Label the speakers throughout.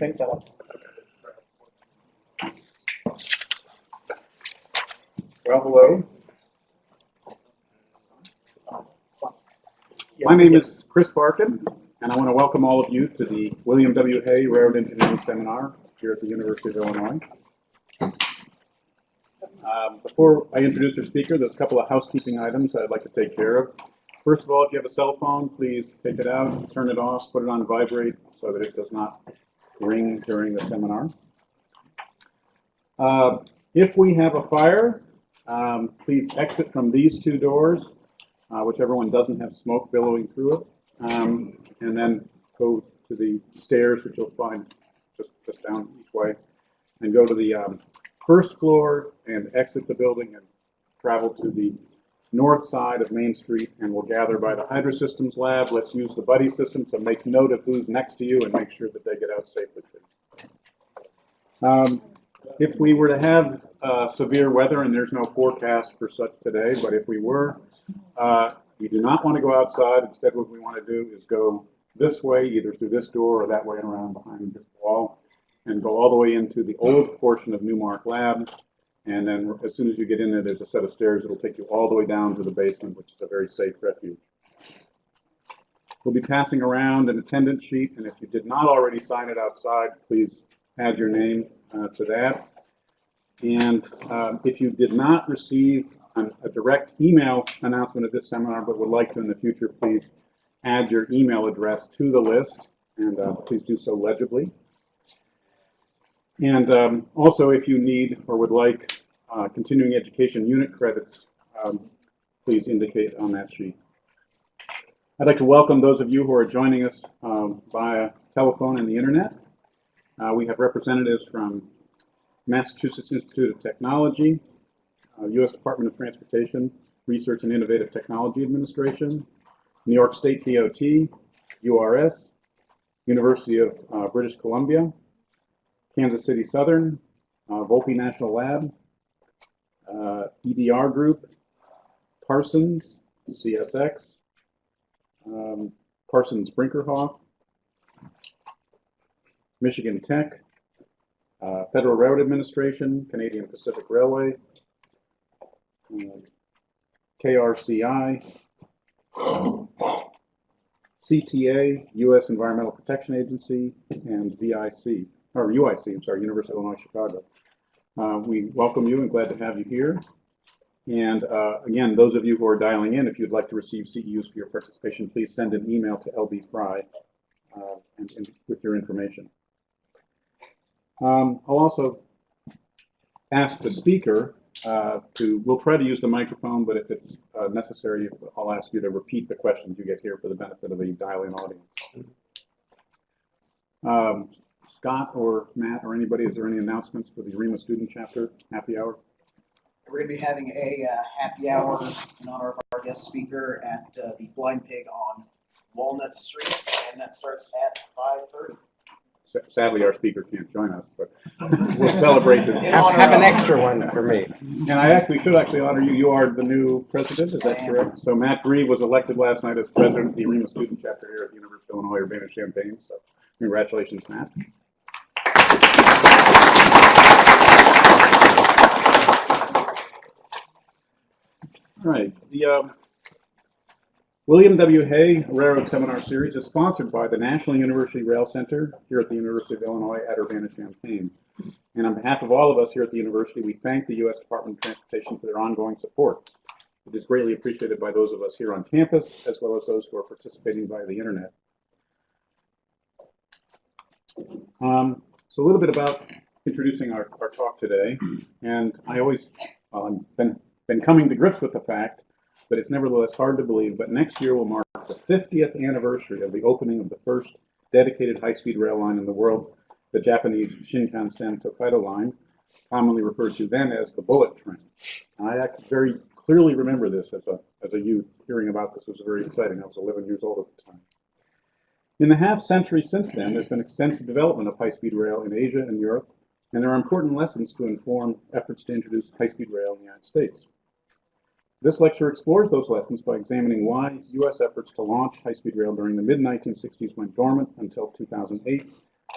Speaker 1: Thanks, Ella.
Speaker 2: Well, hello. My name is Chris Barkin, and I want to welcome all of you to the William W. Hay Railroad Engineering Seminar here at the University of Illinois. Before I introduce our speaker, there's a couple of housekeeping items I'd like to take care of. First of all, if you have a cell phone, please take it out, turn it off, put it on vibrate so that it does not ring during the seminar. If we have a fire, please exit from these two doors, whichever one doesn't have smoke billowing through it, and then go to the stairs, which you'll find just down each way, and go to the first floor and exit the building and travel to the north side of Main Street, and we'll gather by the Hydro Systems Lab. Let's use the buddy system, so make note of who's next to you and make sure that they get out safely. If we were to have severe weather, and there's no forecast for such today, but if we were, we do not want to go outside. Instead, what we want to do is go this way, either through this door or that way and around behind this wall, and go all the way into the old portion of Newmark Lab. And then as soon as you get in there, there's a set of stairs that'll take you all the way down to the basement, which is a very safe refuge. We'll be passing around an attendance sheet, and if you did not already sign it outside, please add your name to that. And if you did not receive a direct email announcement of this seminar but would like to in the future, please add your email address to the list, and please do so legibly. And also, if you need or would like continuing education unit credits, please indicate on that sheet. I'd like to welcome those of you who are joining us via telephone and the internet. We have representatives from Massachusetts Institute of Technology, U.S. Department of Transportation, Research and Innovative Technology Administration, New York State DOT, URS, University of British Columbia, Kansas City Southern, Volpe National Lab, EDR Group, Parsons, CSX, Parsons Brinkerhoff, Michigan Tech, Federal Railroad Administration, Canadian Pacific Railway, KRCI, CTA, U.S. Environmental Protection Agency, and UIC, University of Illinois, Chicago. We welcome you and glad to have you here. And again, those of you who are dialing in, if you'd like to receive CEUs for your participation, please send an email to LB Fry and with your information. I'll also ask the speaker we'll try to use the microphone, but if it's necessary, I'll ask you to repeat the questions you get here for the benefit of the dial-in audience. Scott or Matt or anybody, is there any announcements for the REMA student chapter happy hour?
Speaker 3: We're going to be having a happy hour in honor of our guest speaker at the Blind Pig on Walnut Street, and that starts at 5:30.
Speaker 2: Sadly, our speaker can't join us, but we'll celebrate this.
Speaker 1: Have an extra one for me.
Speaker 2: And I should actually honor you. You are the new president, is that correct? So Matt Grieve was elected last night as president of the REMA student chapter here at the University of Illinois Urbana-Champaign. So congratulations, Matt. All right, the William W. Hay Railroad Seminar Series is sponsored by the National University Rail Center here at the University of Illinois at Urbana-Champaign. And on behalf of all of us here at the university, we thank the U.S. Department of Transportation for their ongoing support. It is greatly appreciated by those of us here on campus, as well as those who are participating via the internet. So a little bit about introducing our talk today. And I always been coming to grips with the fact that it's nevertheless hard to believe, but next year will mark the 50th anniversary of the opening of the first dedicated high-speed rail line in the world, the Japanese Shinkansen Tokaido line, commonly referred to then as the bullet train. I very clearly remember this as a youth. Hearing about this was very exciting. I was 11 years old at the time. In the half century since then, there's been extensive development of high-speed rail in Asia and Europe, and there are important lessons to inform efforts to introduce high-speed rail in the United States. This lecture explores those lessons by examining why U.S. efforts to launch high-speed rail during the mid-1960s went dormant until 2008,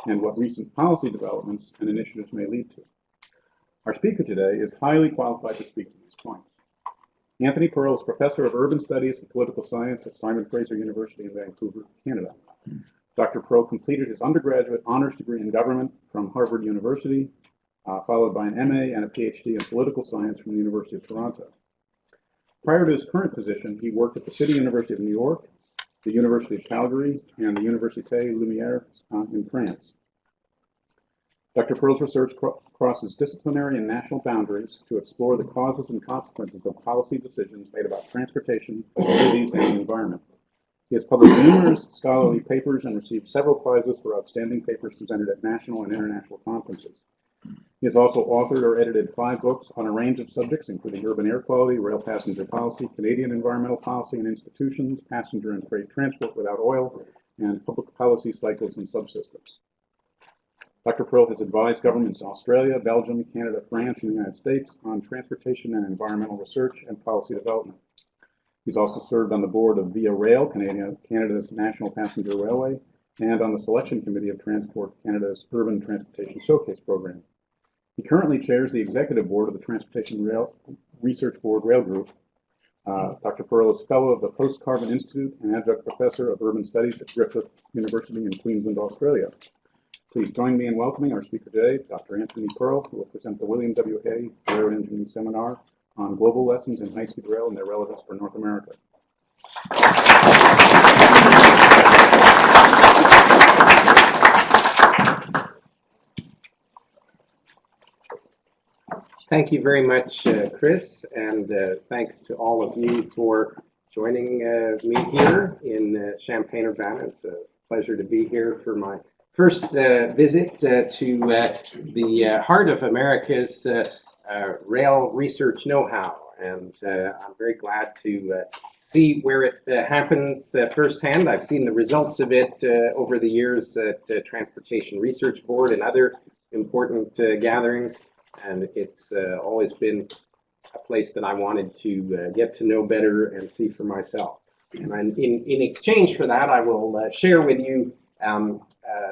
Speaker 2: and what recent policy developments and initiatives may lead to. Our speaker today is highly qualified to speak to these points. Anthony Perl is Professor of Urban Studies and Political Science at Simon Fraser University in Vancouver, Canada. Dr. Perl completed his undergraduate honors degree in government from Harvard University, followed by an MA and a PhD in political science from the University of Toronto. Prior to his current position, he worked at the City University of New York, the University of Calgary, and the Université Lumière in France. Dr. Perl's research crosses disciplinary and national boundaries to explore the causes and consequences of policy decisions made about transportation, cities, and the environment. He has published numerous scholarly papers and received several prizes for outstanding papers presented at national and international conferences. He has also authored or edited 5 books on a range of subjects, including urban air quality, rail passenger policy, Canadian environmental policy and institutions, passenger and freight transport without oil, and public policy cycles and subsystems. Dr. Perl has advised governments in Australia, Belgium, Canada, France, and the United States on transportation and environmental research and policy development. He's also served on the board of Via Rail, Canada's national passenger railway, and on the selection committee of Transport Canada's Urban Transportation Showcase program. He currently chairs the executive board of the Transportation Rail Research Board Rail Group. Dr. Perl is fellow of the Post Carbon Institute and adjunct professor of urban studies at Griffith University in Queensland, Australia. Please join me in welcoming our speaker today, Dr. Anthony Perl, who will present the William W. Hay Railroad Engineering Seminar on global lessons in high-speed rail and their relevance for North America.
Speaker 1: Thank you very much, Chris, and thanks to all of you for joining me here in Champaign-Urbana. It's a pleasure to be here for my first visit to the heart of America's rail research know-how, and I'm very glad to see where it happens firsthand. I've seen the results of it over the years at Transportation Research Board and other important gatherings, and it's always been a place that I wanted to get to know better and see for myself. And in exchange for that, I will share with you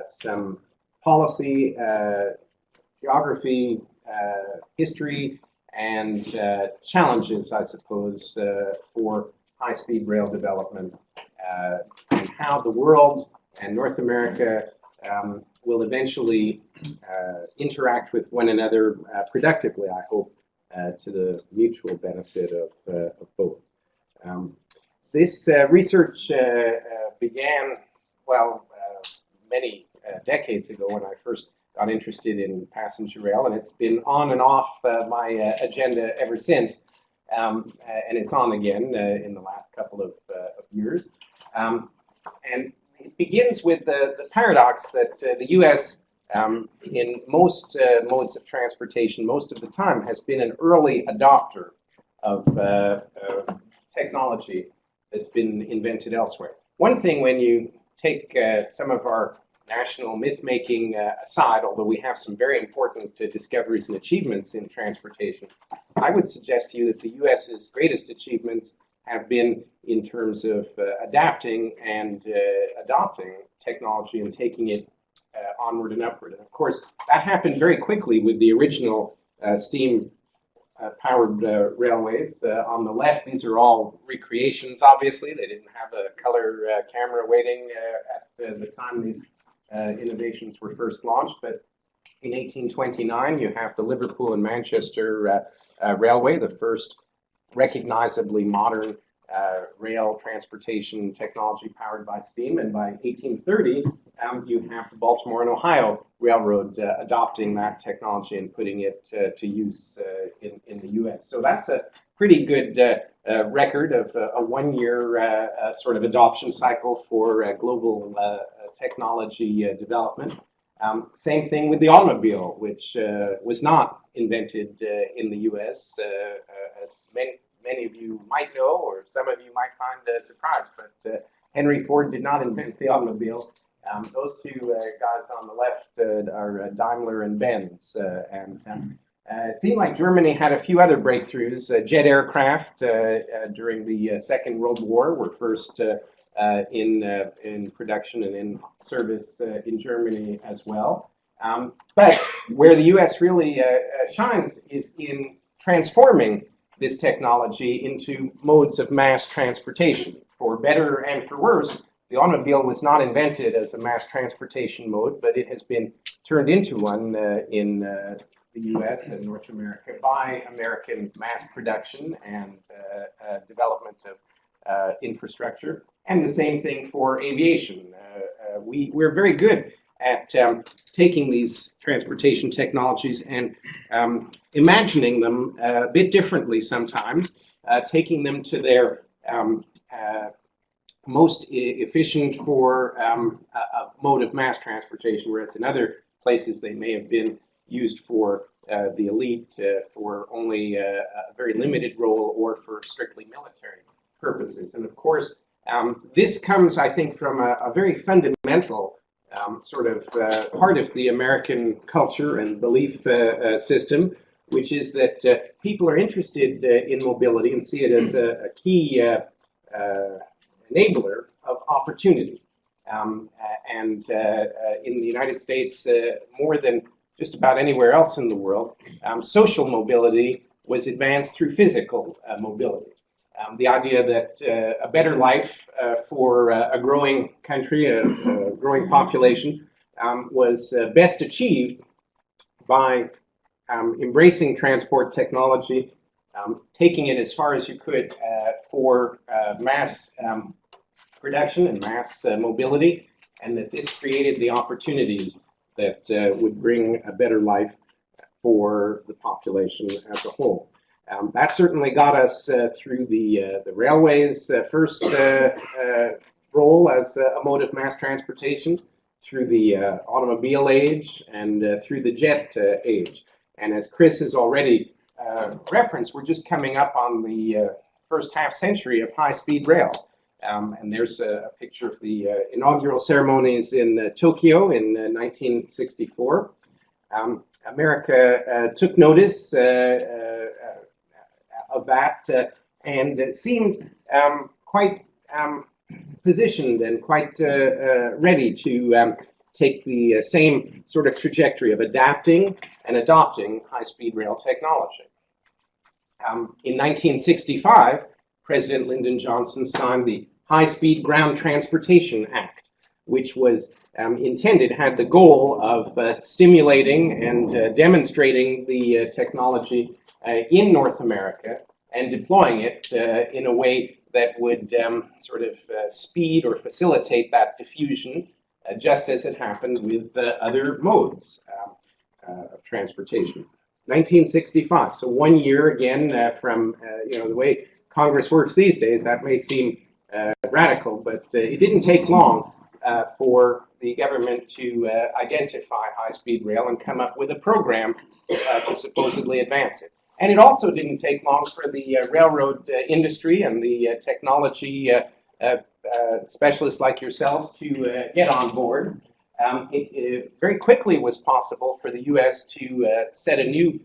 Speaker 1: some policy, geography, history, and challenges, I suppose, for high-speed rail development, and how the world and North America will eventually interact with one another productively, I hope, to the mutual benefit of both. This research began, well, many decades ago when I first got interested in passenger rail, and it's been on and off my agenda ever since, and it's on again in the last couple of years. And it begins with the paradox that the U.S. In most modes of transportation, most of the time, has been an early adopter of technology that's been invented elsewhere. One thing, when you take some of our national myth-making aside, although we have some very important discoveries and achievements in transportation, I would suggest to you that the U.S.'s greatest achievements have been in terms of adapting and adopting technology and taking it onward and upward. And of course, that happened very quickly with the original steam-powered railways. On the left, these are all recreations, obviously. They didn't have a color camera waiting at the time these innovations were first launched. But in 1829, you have the Liverpool and Manchester Railway, the first recognizably modern rail transportation technology powered by steam. And by 1830, you have the Baltimore and Ohio Railroad adopting that technology and putting it to use in the U.S. So that's a pretty good record of a one-year sort of adoption cycle for global technology development. Same thing with the automobile, which was not invented in the U.S., as many of you might know, or some of you might find surprised, but Henry Ford did not invent the automobile. Those two guys on the left are Daimler and Benz. It seemed like Germany had a few other breakthroughs. Jet aircraft during the Second World War were first in production and in service in Germany as well. But where the U.S. really shines is in transforming this technology into modes of mass transportation. For better and for worse, the automobile was not invented as a mass transportation mode, but it has been turned into one in the U.S. and North America by American mass production and development of infrastructure. And the same thing for aviation. We're very good at taking these transportation technologies and imagining them a bit differently sometimes, taking them to their most efficient for a mode of mass transportation, whereas in other places they may have been used for the elite for only a very limited role or for strictly military purposes. And of course, this comes, I think, from a very fundamental sort of part of the American culture and belief system, which is that people are interested in mobility and see it as a key enabler of opportunity. And in the United States, more than just about anywhere else in the world, social mobility was advanced through physical mobility. The idea that a better life for a growing country, a growing population, was best achieved by embracing transport technology, taking it as far as you could for mass production and mass mobility, and that this created the opportunities that would bring a better life for the population as a whole. That certainly got us through the railways' first role as a mode of mass transportation, through the automobile age, and through the jet age. And as Chris has already referenced, we're just coming up on the first half century of high-speed rail. And there's a picture of the inaugural ceremonies in Tokyo in 1964. America took notice of that and seemed quite positioned and quite ready to take the same sort of trajectory of adapting and adopting high-speed rail technology. In 1965, President Lyndon Johnson signed the High-Speed Ground Transportation Act, which was had the goal of stimulating and demonstrating the technology in North America and deploying it in a way that would sort of speed or facilitate that diffusion, just as it happened with other modes of transportation. 1965, so 1 year again from the way Congress works these days. That may seem radical, but it didn't take long for the government to identify high-speed rail and come up with a program to supposedly advance it. And it also didn't take long for the railroad industry and the technology specialists like yourselves to get on board. It very quickly was possible for the U.S. to set a new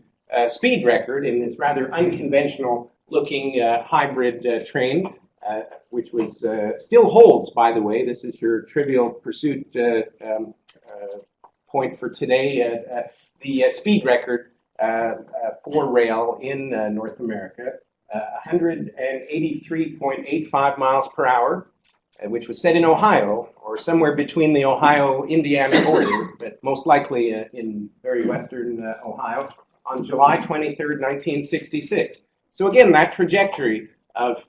Speaker 1: speed record in this rather unconventional looking hybrid train, which was still holds, by the way. This is your Trivial Pursuit point for today. The speed record for rail in North America, 183.85 miles per hour, which was set in Ohio, or somewhere between the Ohio-Indiana border, but most likely in very western Ohio, on July 23rd, 1966. So again, that trajectory of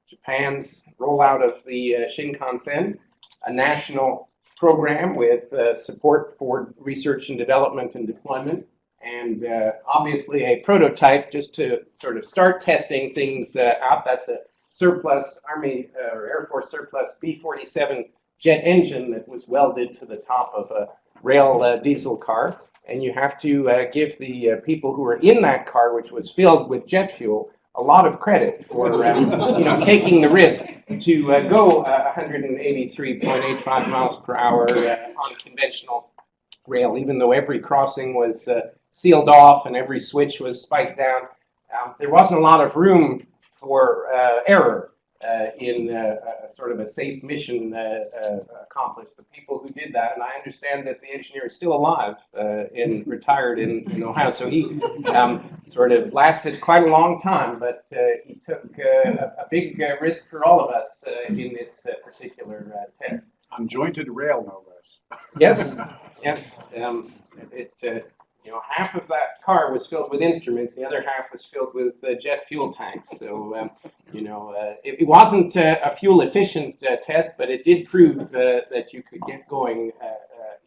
Speaker 1: Japan's rollout of the Shinkansen, a national program with support for research and development and deployment, and obviously a prototype just to sort of start testing things out. That's a surplus Army or Air Force surplus B-47 jet engine that was welded to the top of a rail diesel car. And you have to give the people who were in that car, which was filled with jet fuel, a lot of credit for taking the risk to go 183.85 miles per hour on conventional rail, even though every crossing was sealed off and every switch was spiked down. There wasn't a lot of room for error in a sort of a safe mission accomplished. The people who did that, and I understand that the engineer is still alive and retired in Ohio, so he sort of lasted quite a long time, but he took a big risk for all of us in this particular test.
Speaker 2: Unjointed rail, no less.
Speaker 1: Yes, yes. Half of that car was filled with instruments, the other half was filled with jet fuel tanks. So, it wasn't a fuel-efficient test, but it did prove that you could get going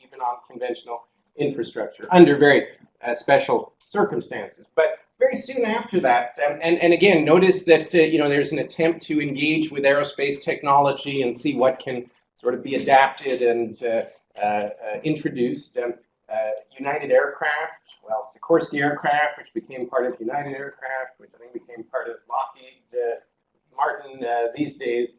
Speaker 1: even on conventional infrastructure under very special circumstances. But very soon after that, and again, notice that there's an attempt to engage with aerospace technology and see what can sort of be adapted and introduced. United Aircraft, well, Sikorsky Aircraft, which became part of United Aircraft, which I think became part of Lockheed Martin these days,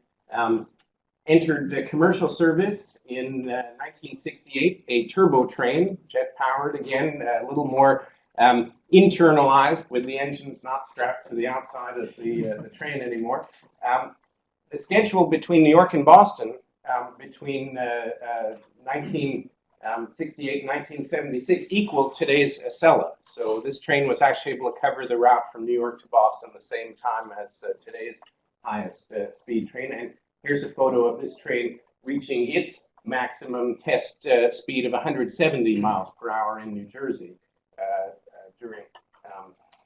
Speaker 1: entered commercial service in 1968, a turbo train, jet-powered again, a little more internalized with the engines not strapped to the outside of the train anymore. The schedule between New York and Boston between 1968 and 1976 equaled today's Acela. So this train was actually able to cover the route from New York to Boston the same time as today's highest speed train. And here's a photo of this train reaching its maximum test speed of 170 miles per hour in New Jersey during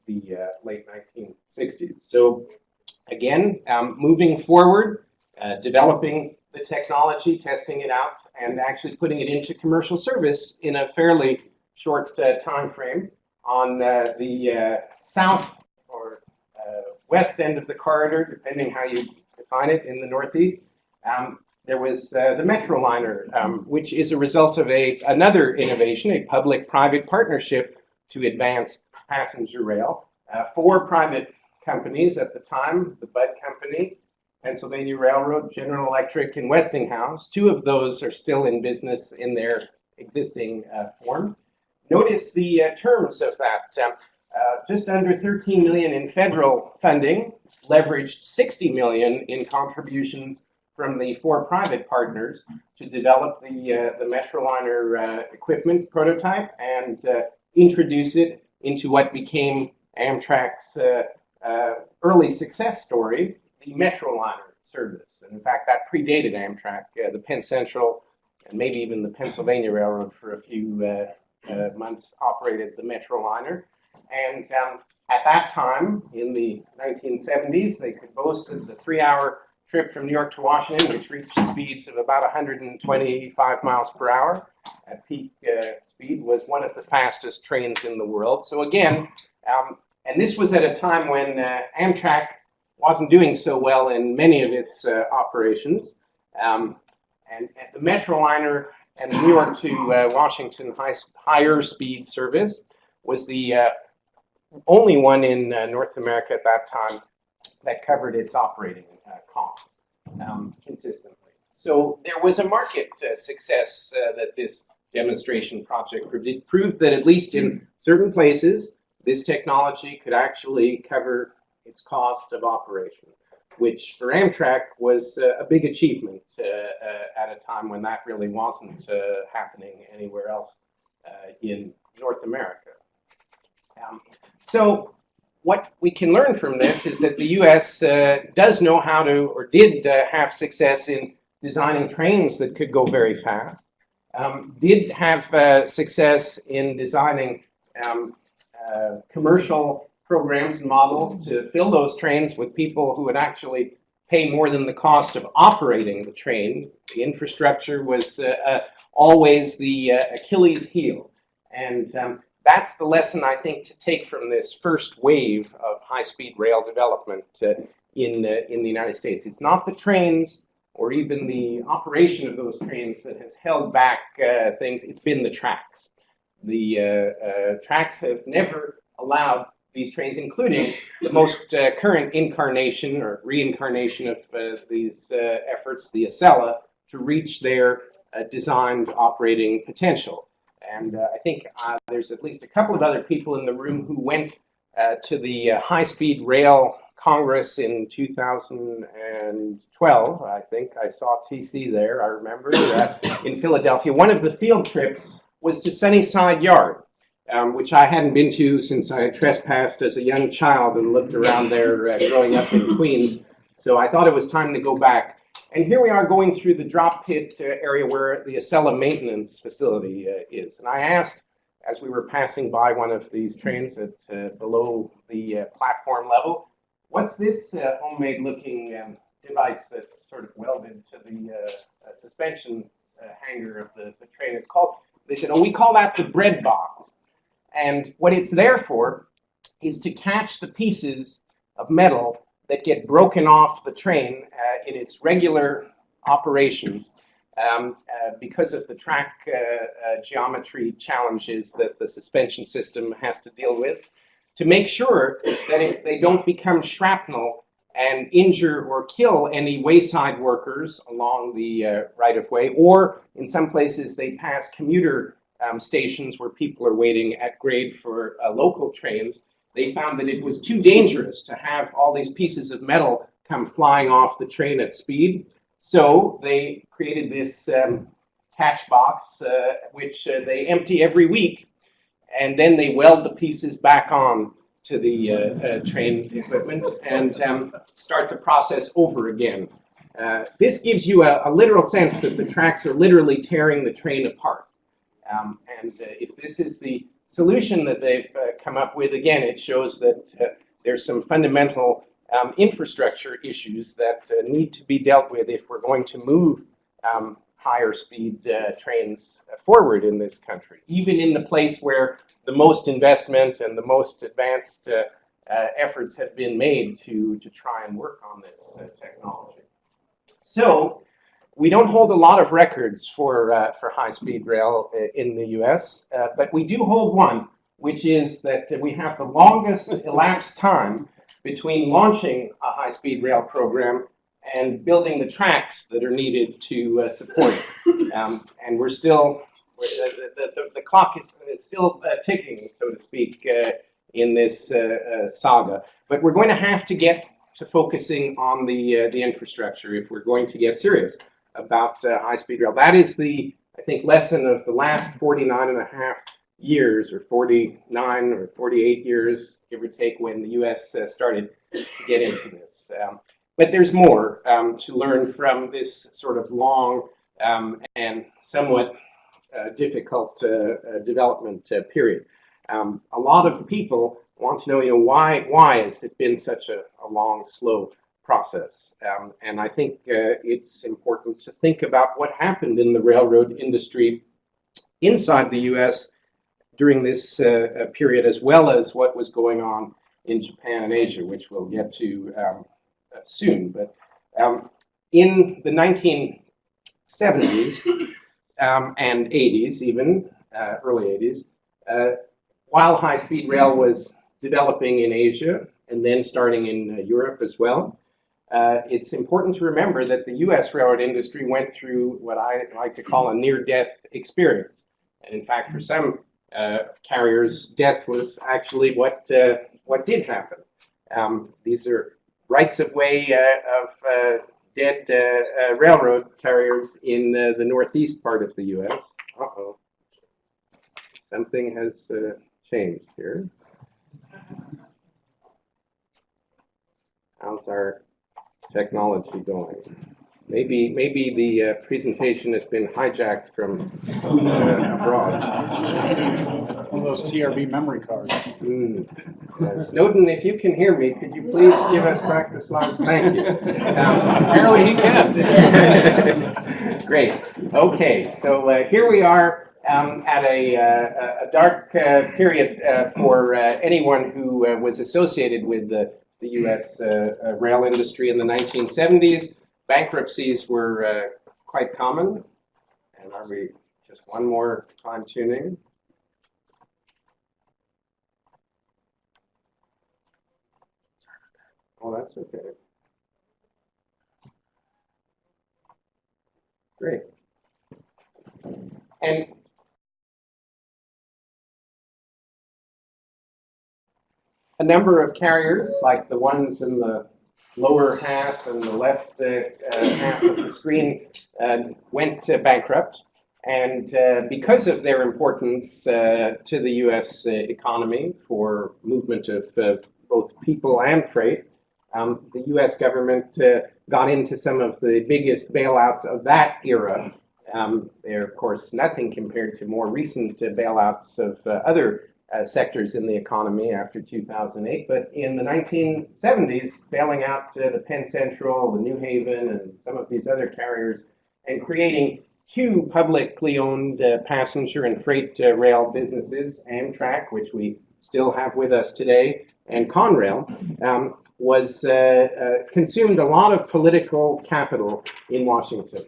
Speaker 1: the late 1960s. So again, moving forward, developing the technology, testing it out, and actually putting it into commercial service in a fairly short time frame. On the south or west end of the corridor, depending how you define it, in the Northeast, there was the Metroliner, which is a result of another innovation, a public-private partnership to advance passenger rail. 4 private companies at the time, the Budd Company, Pennsylvania Railroad, General Electric, and Westinghouse. 2 of those are still in business in their existing form. Notice the terms of that. Just under $13 million in federal funding, leveraged $60 million in contributions from the 4 private partners to develop the Metroliner equipment prototype and introduce it into what became Amtrak's early success story, the Metroliner service. And in fact, that predated Amtrak. The Penn Central and maybe even the Pennsylvania Railroad for a few months operated the Metroliner. And at that time, in the 1970s, they could boast of the 3-hour trip from New York to Washington, which reached speeds of about 125 miles per hour at peak speed, was one of the fastest trains in the world. So again, and this was at a time when Amtrak wasn't doing so well in many of its operations. And the Metroliner and the New York to Washington higher speed service was the only one in North America at that time that covered its operating costs consistently. So there was a market success that this demonstration project proved that at least in certain places, this technology could actually cover its cost of operation, which for Amtrak was a big achievement at a time when that really wasn't happening anywhere else in North America. So what we can learn from this is that the U.S. does know how to, or did have success in designing trains that could go very fast, did have success in designing commercial programs and models to fill those trains with people who would actually pay more than the cost of operating the train. The infrastructure was always the Achilles heel. And that's the lesson, I think, to take from this first wave of high-speed rail development in the United States. It's not the trains or even the operation of those trains that has held back things. It's been the tracks. The tracks have never allowed these trains, including the most current incarnation or reincarnation of these efforts, the Acela, to reach their designed operating potential. And I think there's at least a couple of other people in the room who went to the high-speed rail Congress in 2012, I think I saw TC there, I remember, in Philadelphia. One of the field trips was to Sunnyside Yard, which I hadn't been to since I trespassed as a young child and lived around there growing up in Queens. So I thought it was time to go back. And here we are going through the drop pit area where the Acela maintenance facility is. And I asked, as we were passing by one of these trains at below the platform level, what's this homemade looking device that's sort of welded to the suspension hanger of the train? It's called, they said, oh, we call that the bread box. And what it's there for is to catch the pieces of metal that get broken off the train in its regular operations because of the track geometry challenges that the suspension system has to deal with, to make sure that they don't become shrapnel and injure or kill any wayside workers along the right-of-way, or in some places they pass commuter stations where people are waiting at grade for local trains. They found that it was too dangerous to have all these pieces of metal come flying off the train at speed. So they created this catch box, which they empty every week, and then they weld the pieces back on to the train equipment and start the process over again. This gives you a literal sense that the tracks are literally tearing the train apart. And if this is the solution that they've come up with, again, it shows that there's some fundamental infrastructure issues that need to be dealt with if we're going to move higher speed trains forward in this country, even in the place where the most investment and the most advanced efforts have been made to try and work on this technology. So we don't hold a lot of records for high-speed rail in the U.S., but we do hold one, which is that we have the longest elapsed time between launching a high-speed rail program and building the tracks that are needed to support it. And we're still, the clock is still ticking, so to speak, in this saga. But we're going to have to get to focusing on the infrastructure if we're going to get serious about high-speed rail. That is the, I think, lesson of the last 49 and a half years, or 49 or 48 years, give or take, when the U.S. started to get into this. But there's more to learn from this sort of long and somewhat difficult development period. A lot of people want to know, why has it been such a long, slow process? And I think it's important to think about what happened in the railroad industry inside the U.S. during this period, as well as what was going on in Japan and Asia, which we'll get to soon. But in the 1970s and 80s, even early 80s, while high-speed rail was developing in Asia and then starting in Europe as well, it's important to remember that the U.S. railroad industry went through what I like to call a near-death experience. And in fact, for some carriers, death was actually what did happen. These are rights of way of dead railroad carriers in the northeast part of the U.S. Uh-oh. Something has changed here. How's our technology going? Maybe the presentation has been hijacked from abroad.
Speaker 2: One of those TRB memory cards.
Speaker 1: Snowden, if you can hear me, could you please give us back the slides? Thank you.
Speaker 2: Apparently he can.
Speaker 1: Great. Okay, so here we are at a dark period for anyone who was associated with the U.S. Rail industry in the 1970s. Bankruptcies were quite common. And are we just one more fine tuning? Oh, that's okay. Great. And a number of carriers, like the ones in the lower half and the left half of the screen, went bankrupt. And because of their importance to the U.S. Economy for movement of both people and freight, the U.S. government got into some of the biggest bailouts of that era. They're, of course, nothing compared to more recent bailouts of other sectors in the economy after 2008. But in the 1970s, bailing out the Penn Central, the New Haven, and some of these other carriers, and creating two publicly owned passenger and freight rail businesses, Amtrak, which we still have with us today, and Conrail, was consumed a lot of political capital in Washington.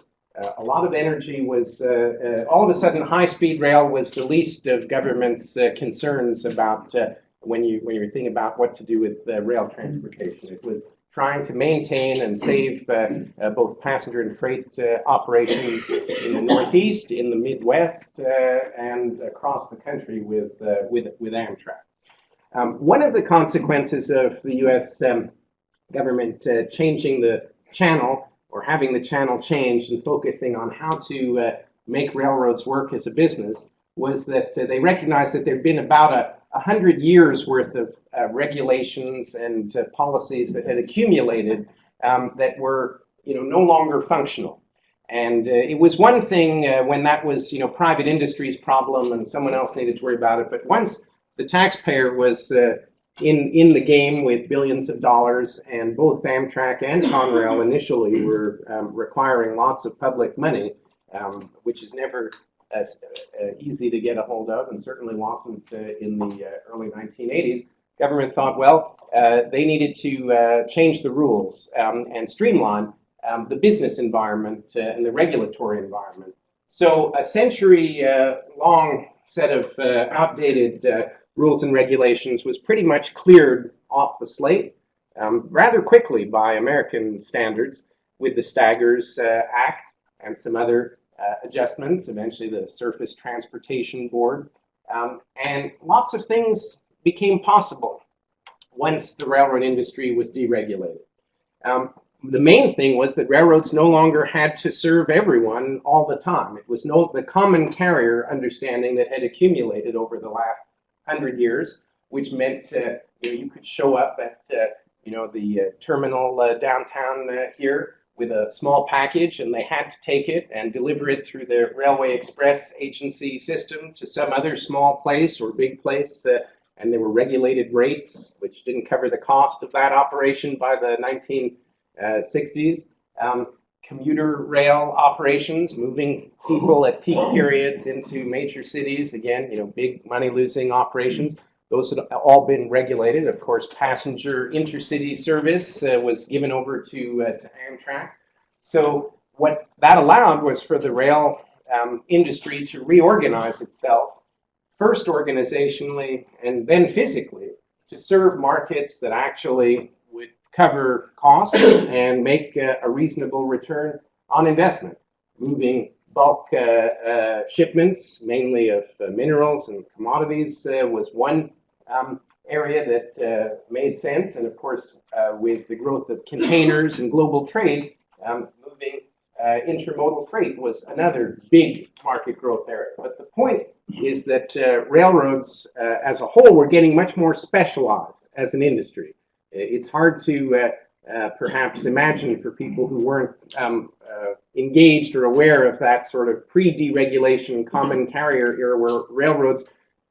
Speaker 1: A lot of energy was, all of a sudden, high-speed rail was the least of government's concerns about when you think about what to do with rail transportation. It was trying to maintain and save both passenger and freight operations in the Northeast, in the Midwest, and across the country with Amtrak. One of the consequences of the U.S. Government changing the channel, or having the channel changed and focusing on how to make railroads work as a business, was that they recognized that there'd been about 100 years worth of regulations and policies that had accumulated that were, no longer functional. And it was one thing when that was, private industry's problem and someone else needed to worry about it. But once the taxpayer was in the game with billions of dollars, and both Amtrak and Conrail initially were requiring lots of public money, which is never as easy to get a hold of, and certainly wasn't in the early 1980s. Government thought, well, they needed to change the rules and streamline the business environment and the regulatory environment. So a century-long set of outdated rules and regulations was pretty much cleared off the slate rather quickly by American standards, with the Staggers Act and some other adjustments, eventually the Surface Transportation Board. And lots of things became possible once the railroad industry was deregulated. The main thing was that railroads no longer had to serve everyone all the time. It was the common carrier understanding that had accumulated over the last 100 years, which meant you could show up at the terminal downtown here with a small package, and they had to take it and deliver it through the Railway Express agency system to some other small place or big place, and there were regulated rates, which didn't cover the cost of that operation by the 1960s. Commuter rail operations, moving people at peak periods into major cities, again, big money-losing operations. Those had all been regulated. Of course, passenger intercity service was given over to Amtrak. So what that allowed was for the rail industry to reorganize itself, first organizationally and then physically, to serve markets that actually would cover costs and make a reasonable return on investment. Moving bulk shipments, mainly of minerals and commodities, was one area that made sense. And of course, with the growth of containers and global trade, moving intermodal freight was another big market growth area. But the point is that railroads as a whole were getting much more specialized as an industry. It's hard to perhaps imagine for people who weren't engaged or aware of that sort of pre-deregulation common carrier era, where railroads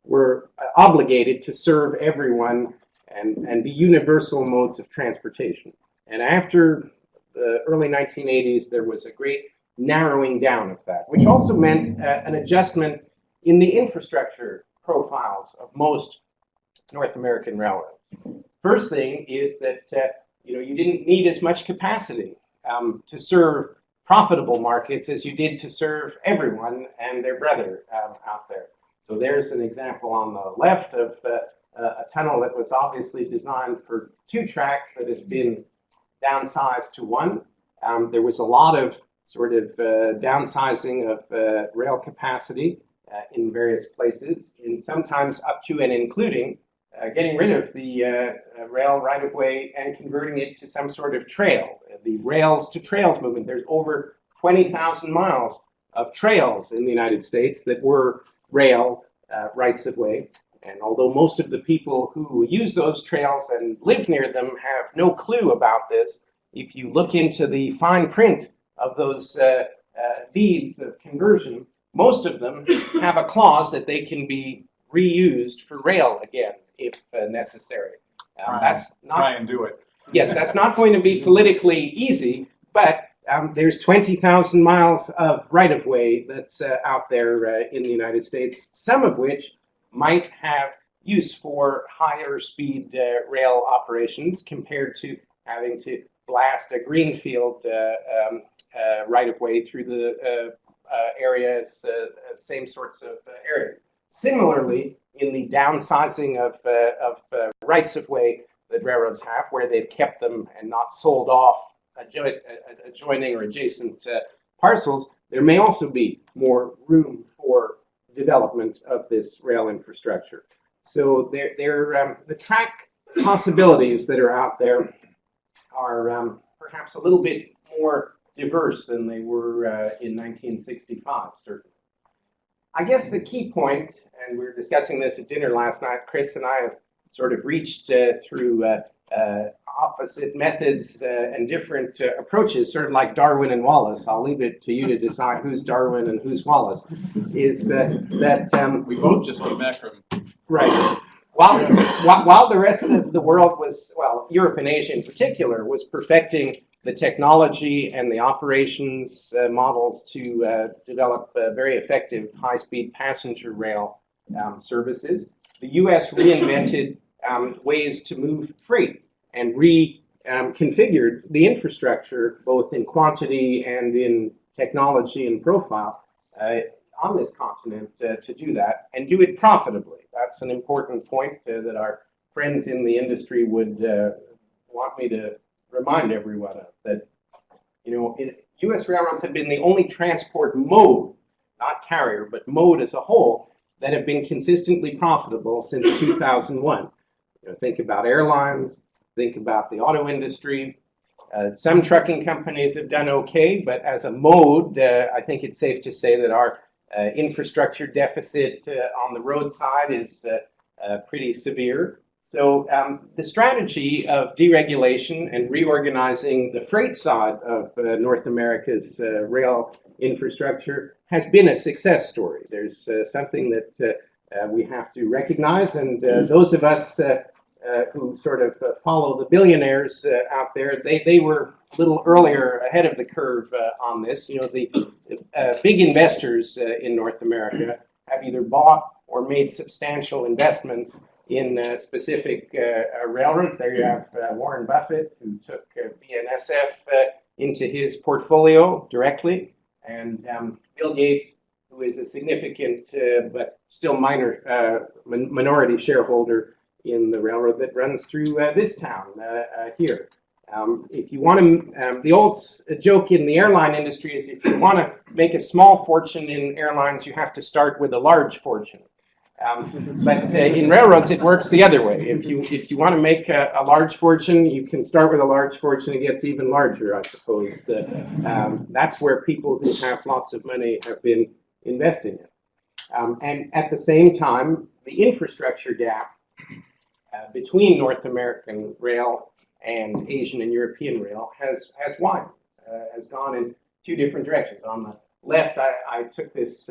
Speaker 1: were obligated to serve everyone and be universal modes of transportation. And after the early 1980s, there was a great narrowing down of that, which also meant an adjustment in the infrastructure profiles of most North American railroads. First thing is that you didn't need as much capacity to serve profitable markets as you did to serve everyone and their brother out there. So there's an example on the left of a tunnel that was obviously designed for 2 tracks that has been downsized to 1. There was a lot of sort of downsizing of rail capacity in various places, and sometimes up to and including getting rid of the rail right-of-way and converting it to some sort of trail. The Rails to Trails movement, there's over 20,000 miles of trails in the United States that were rail rights-of-way. And although most of the people who use those trails and live near them have no clue about this, if you look into the fine print of those deeds of conversion, most of them have a clause that they can be reused for rail again if necessary. That's not,
Speaker 2: Try and do it.
Speaker 1: yes, that's not going to be politically easy, but there's 20,000 miles of right-of-way that's out there in the United States, some of which might have use for higher speed rail operations compared to having to blast a greenfield right-of-way through the areas, same sorts of areas. Similarly, in the downsizing of rights-of-way that railroads have, where they've kept them and not sold off adjoining or adjacent parcels, there may also be more room for development of this rail infrastructure. So the track possibilities that are out there are perhaps a little bit more diverse than they were in 1965, certainly. I guess the key point, and we were discussing this at dinner last night, Chris and I have sort of reached through opposite methods and different approaches, sort of like Darwin and Wallace. I'll leave it to you to decide who's Darwin and who's Wallace. Is that
Speaker 2: We both just came back from.
Speaker 1: right? While the rest of the world was, well, Europe and Asia in particular, was perfecting the technology and the operations models to develop very effective high-speed passenger rail services, the U.S. reinvented ways to move freight and reconfigured the infrastructure, both in quantity and in technology and profile, on this continent to do that and do it profitably. That's an important point that our friends in the industry would want me to remind everyone of, that, you know, U.S. railroads have been the only transport mode, not carrier, but mode as a whole, that have been consistently profitable since 2001. You know, think about airlines, think about the auto industry. Some trucking companies have done okay, but as a mode, I think it's safe to say that our infrastructure deficit on the road side is pretty severe. So the strategy of deregulation and reorganizing the freight side of North America's rail infrastructure has been a success story. There's something that we have to recognize, and those of us who sort of follow the billionaires out there, they were a little earlier ahead of the curve on this. You know, the big investors in North America have either bought or made substantial investments in specific railroads. There you have Warren Buffett, who took BNSF into his portfolio directly, and Bill Gates, who is a significant but still minor minority shareholder in the railroad that runs through this town here. If you want to, the old joke in the airline industry is if you want to make a small fortune in airlines, you have to start with a large fortune. But in railroads, it works the other way. If you want to make a large fortune, you can start with a large fortune. It gets even larger, I suppose. That's where people who have lots of money have been investing in. And at the same time, the infrastructure gap between North American rail and Asian and European rail has widened, has gone in two different directions. On the left, I took this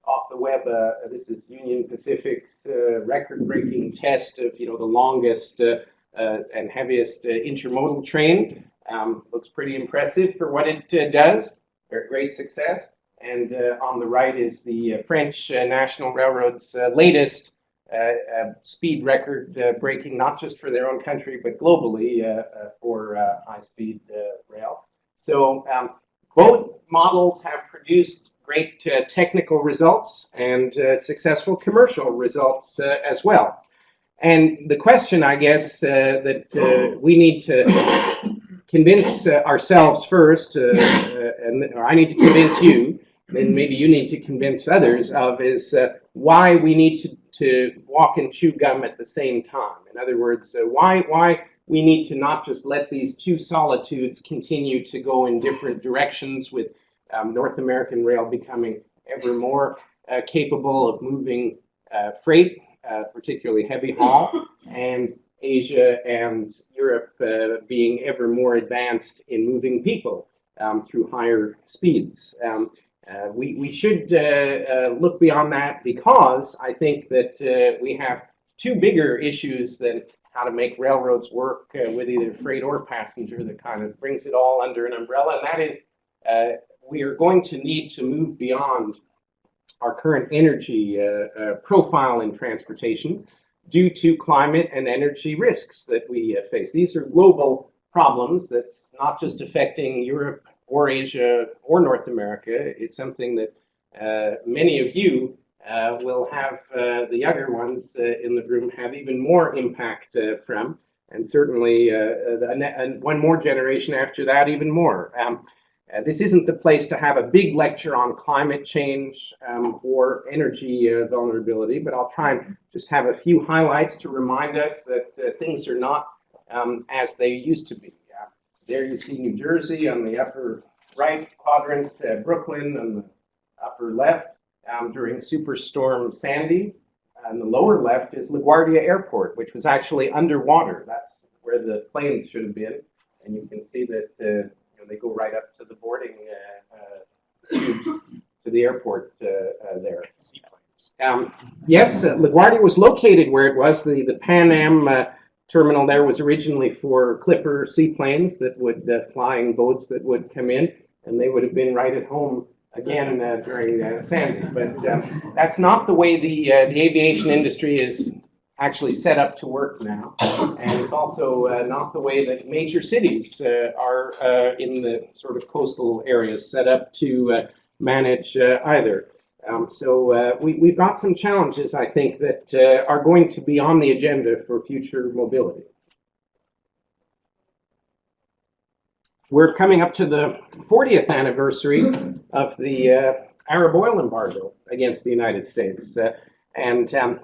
Speaker 1: off the web. This is Union Pacific's record-breaking test of, you know, the longest and heaviest intermodal train. Looks pretty impressive for what it does. Great success. And on the right is the French National Railroad's latest speed record breaking, not just for their own country, but globally for high-speed rail. So both models have produced great technical results and successful commercial results as well. And the question, I guess, that we need to convince ourselves first, or I need to convince you, then maybe you need to convince others of, is why we need to walk and chew gum at the same time. In other words, why we need to not just let these two solitudes continue to go in different directions, with North American rail becoming ever more capable of moving freight, particularly heavy haul, and Asia and Europe being ever more advanced in moving people through higher speeds. We should look beyond that, because I think that we have two bigger issues than how to make railroads work with either freight or passenger, that kind of brings it all under an umbrella, and that is we are going to need to move beyond our current energy profile in transportation due to climate and energy risks that we face. These are global problems that's not just affecting Europe or Asia or North America. It's something that many of you will have, the younger ones in the room, have even more impact from, and certainly one more generation after that, even more. This isn't the place to have a big lecture on climate change or energy vulnerability, but I'll try and just have a few highlights to remind us that things are not as they used to be. There you see New Jersey on the upper right quadrant, Brooklyn on the upper left during Superstorm Sandy. On the lower left is LaGuardia Airport, which was actually underwater. That's where the planes should have been. And you can see that they go right up to the boarding tubes to the airport there. Yes, LaGuardia was located where it was. The Pan Am terminal there was originally for Clipper seaplanes that would, flying boats that would come in, and they would have been right at home again during Sandy. But that's not the way the aviation industry is actually set up to work now, and it's also not the way that major cities are in the sort of coastal areas set up to manage either. So we've got some challenges, I think, that are going to be on the agenda for future mobility. We're coming up to the 40th anniversary of the Arab oil embargo against the United States. And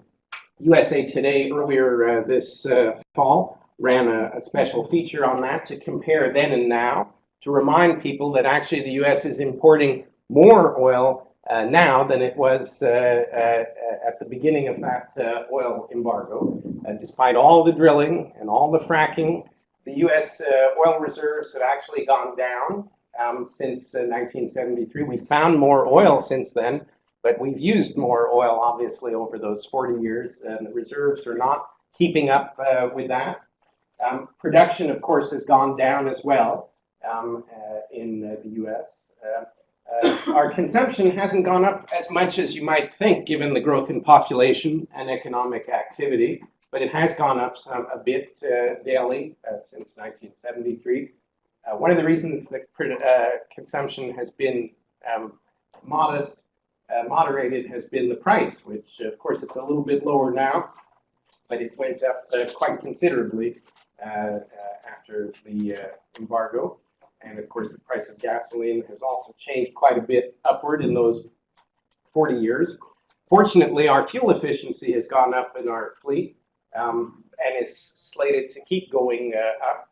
Speaker 1: USA Today earlier this fall ran a special feature on that to compare then and now, to remind people that actually the US is importing more oil now than it was at the beginning of that oil embargo. Despite all the drilling and all the fracking, the US oil reserves have actually gone down since 1973. We found more oil since then, but we've used more oil, obviously, over those 40 years, and the reserves are not keeping up with that. Production, of course, has gone down as well in the US. Our consumption hasn't gone up as much as you might think, given the growth in population and economic activity, but it has gone up a bit daily since 1973. One of the reasons that consumption has been moderated has been the price, which, of course, it's a little bit lower now, but it went up quite considerably after the embargo. And of course, the price of gasoline has also changed quite a bit upward in those 40 years. Fortunately, our fuel efficiency has gone up in our fleet and is slated to keep going up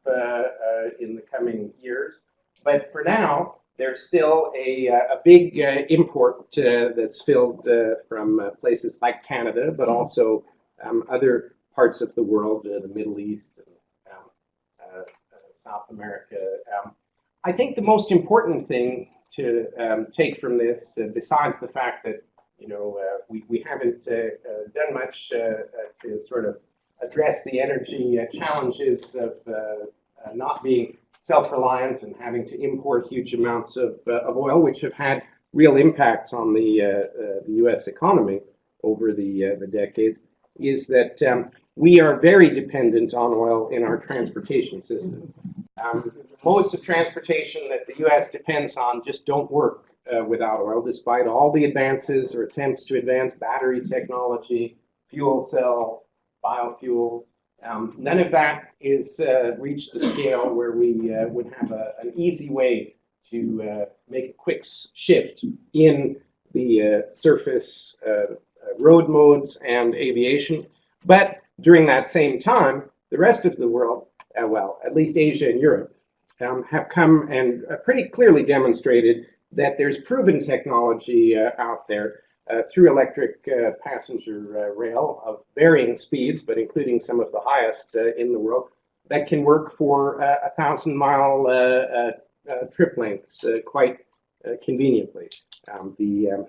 Speaker 1: in the coming years. But for now, there's still a big import that's filled from places like Canada, but also other parts of the world, the Middle East and South America. I think the most important thing to take from this, besides the fact that we haven't done much to sort of address the energy challenges of not being self-reliant and having to import huge amounts of oil, which have had real impacts on the U.S. economy over the decades, is that we are very dependent on oil in our transportation system. Modes of transportation that the U.S. depends on just don't work without oil, despite all the advances or attempts to advance battery technology, fuel cells, biofuels. None of that is reached the scale where we would have an easy way to make a quick shift in the surface road modes and aviation. But during that same time, the rest of the world, well, at least Asia and Europe, have come and pretty clearly demonstrated that there's proven technology out there through electric passenger rail of varying speeds, but including some of the highest in the world, that can work for 1,000-mile trip lengths quite conveniently. The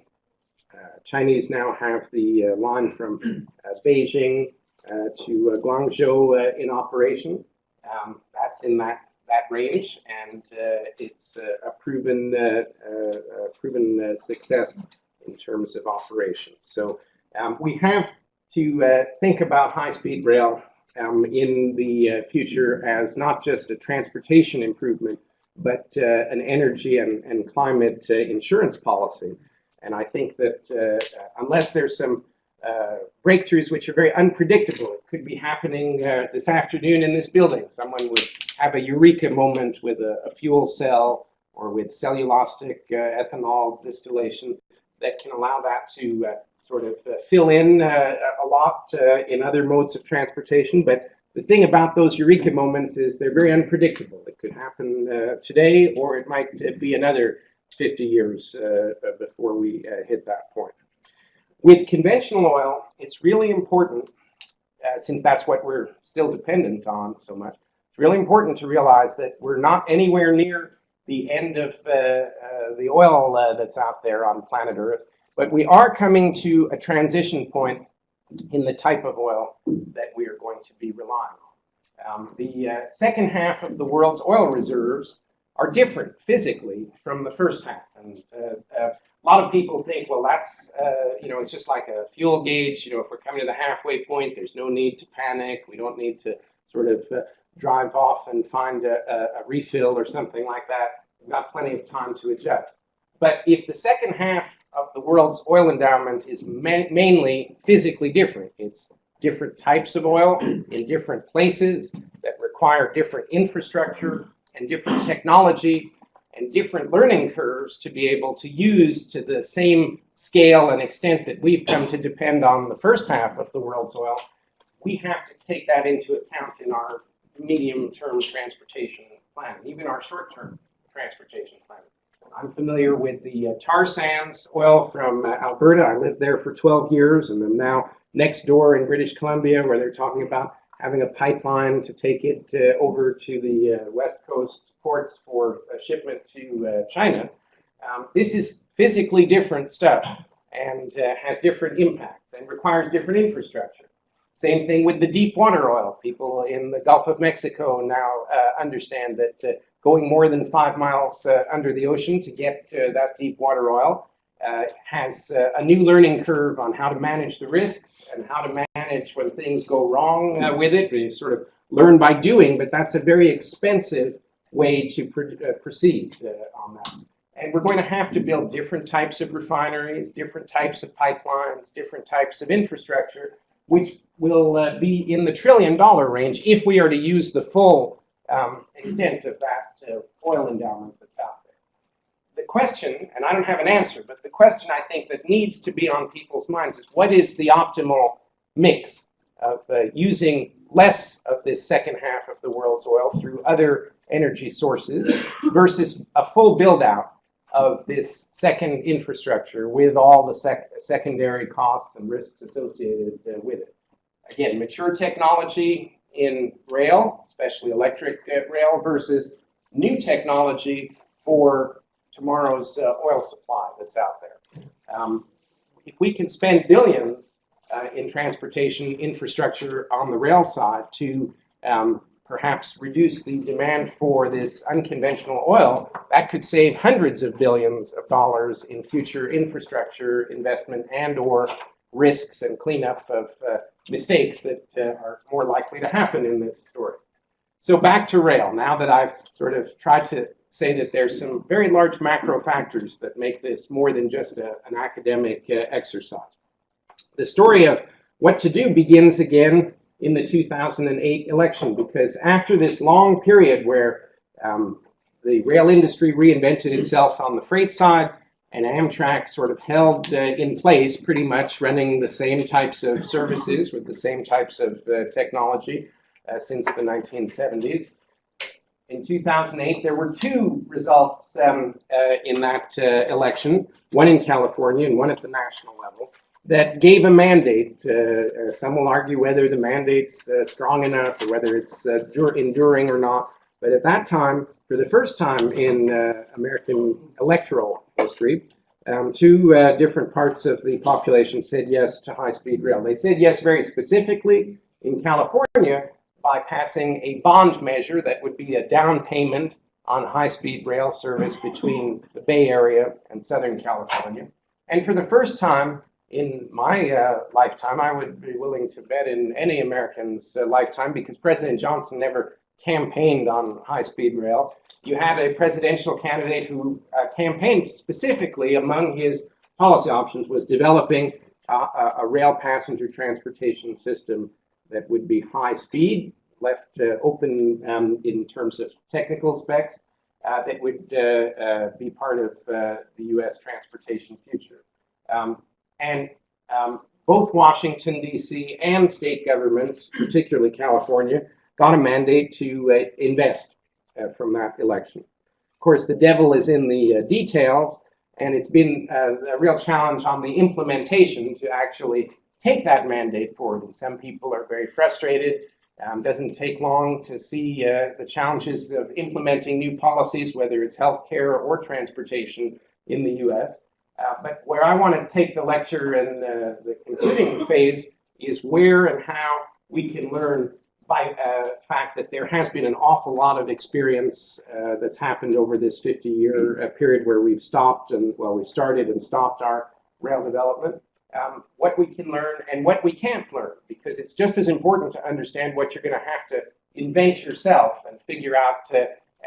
Speaker 1: Chinese now have the line from Beijing to Guangzhou in operation. That's in that range, and it's a proven success in terms of operations. So we have to think about high-speed rail in the future as not just a transportation improvement, but an energy and climate insurance policy. And I think that unless there's some breakthroughs which are very unpredictable, it could be happening this afternoon in this building. Someone would have a eureka moment with a fuel cell or with cellulosic ethanol distillation that can allow that to sort of fill in a lot in other modes of transportation. But the thing about those eureka moments is they're very unpredictable. It could happen today, or it might be another 50 years before we hit that point. With conventional oil, it's really important, since that's what we're still dependent on so much, it's really important to realize that we're not anywhere near the end of the oil that's out there on planet Earth, but we are coming to a transition point in the type of oil that we are going to be relying on. The second half of the world's oil reserves are different physically from the first half. And a lot of people think, well, that's, it's just like a fuel gauge. If we're coming to the halfway point, there's no need to panic. We don't need to sort of drive off and find a refill or something like that. We've got plenty of time to adjust. But if the second half of the world's oil endowment is mainly physically different, it's different types of oil in different places that require different infrastructure and different technology and different learning curves to be able to use to the same scale and extent that we've come to depend on the first half of the world's oil, we have to take that into account in our medium-term transportation plan, even our short-term transportation plan. I'm familiar with the tar sands oil from Alberta. I lived there for 12 years, and I'm now next door in British Columbia, where they're talking about having a pipeline to take it over to the West Coast ports for shipment to China. This is physically different stuff and has different impacts and requires different infrastructure. Same thing with the deep water oil. People in the Gulf of Mexico now understand that going more than 5 miles under the ocean to get that deep water oil has a new learning curve on how to manage the risks and how to manage when things go wrong with it. We sort of learn by doing, but that's a very expensive way to proceed on that. And we're going to have to build different types of refineries, different types of pipelines, different types of infrastructure, which will be in the $1 trillion range if we are to use the full extent of that oil endowment that's out there. The question, and I don't have an answer, but the question I think that needs to be on people's minds is, what is the optimal mix of using less of this second half of the world's oil through other energy sources versus a full build-out of this second infrastructure with all the secondary costs and risks associated with it. Again, mature technology in rail, especially electric rail, versus new technology for tomorrow's oil supply that's out there. If we can spend billions in transportation infrastructure on the rail side to perhaps reduce the demand for this unconventional oil, that could save hundreds of billions of dollars in future infrastructure investment and or risks and cleanup of mistakes that are more likely to happen in this story. So back to rail. Now that I've sort of tried to say that there's some very large macro factors that make this more than just an academic exercise. The story of what to do begins again in the 2008 election, because after this long period where the rail industry reinvented itself on the freight side, and Amtrak sort of held in place, pretty much running the same types of services with the same types of technology since the 1970s. In 2008, there were two results in that election, one in California and one at the national level, that gave a mandate. Some will argue whether the mandate's strong enough or whether it's enduring or not. But at that time, for the first time in American electoral history, two different parts of the population said yes to high-speed rail. They said yes very specifically in California by passing a bond measure that would be a down payment on high-speed rail service between the Bay Area and Southern California. And for the first time in my lifetime, I would be willing to bet in any American's lifetime, because President Johnson never campaigned on high-speed rail. You had a presidential candidate who campaigned specifically, among his policy options, was developing a rail passenger transportation system that would be high speed, left open in terms of technical specs, that would be part of the U.S. transportation future. Both Washington, D.C. and state governments, particularly California, got a mandate to invest from that election. Of course, the devil is in the details, and it's been a real challenge on the implementation to actually take that mandate forward. And some people are very frustrated. Doesn't take long to see the challenges of implementing new policies, whether it's healthcare or transportation in the U.S. But where I want to take the lecture and the concluding phase is where and how we can learn by the fact that there has been an awful lot of experience that's happened over this 50-year period where we've stopped and, well, we started and stopped our rail development. What we can learn and what we can't learn, because it's just as important to understand what you're going to have to invent yourself and figure out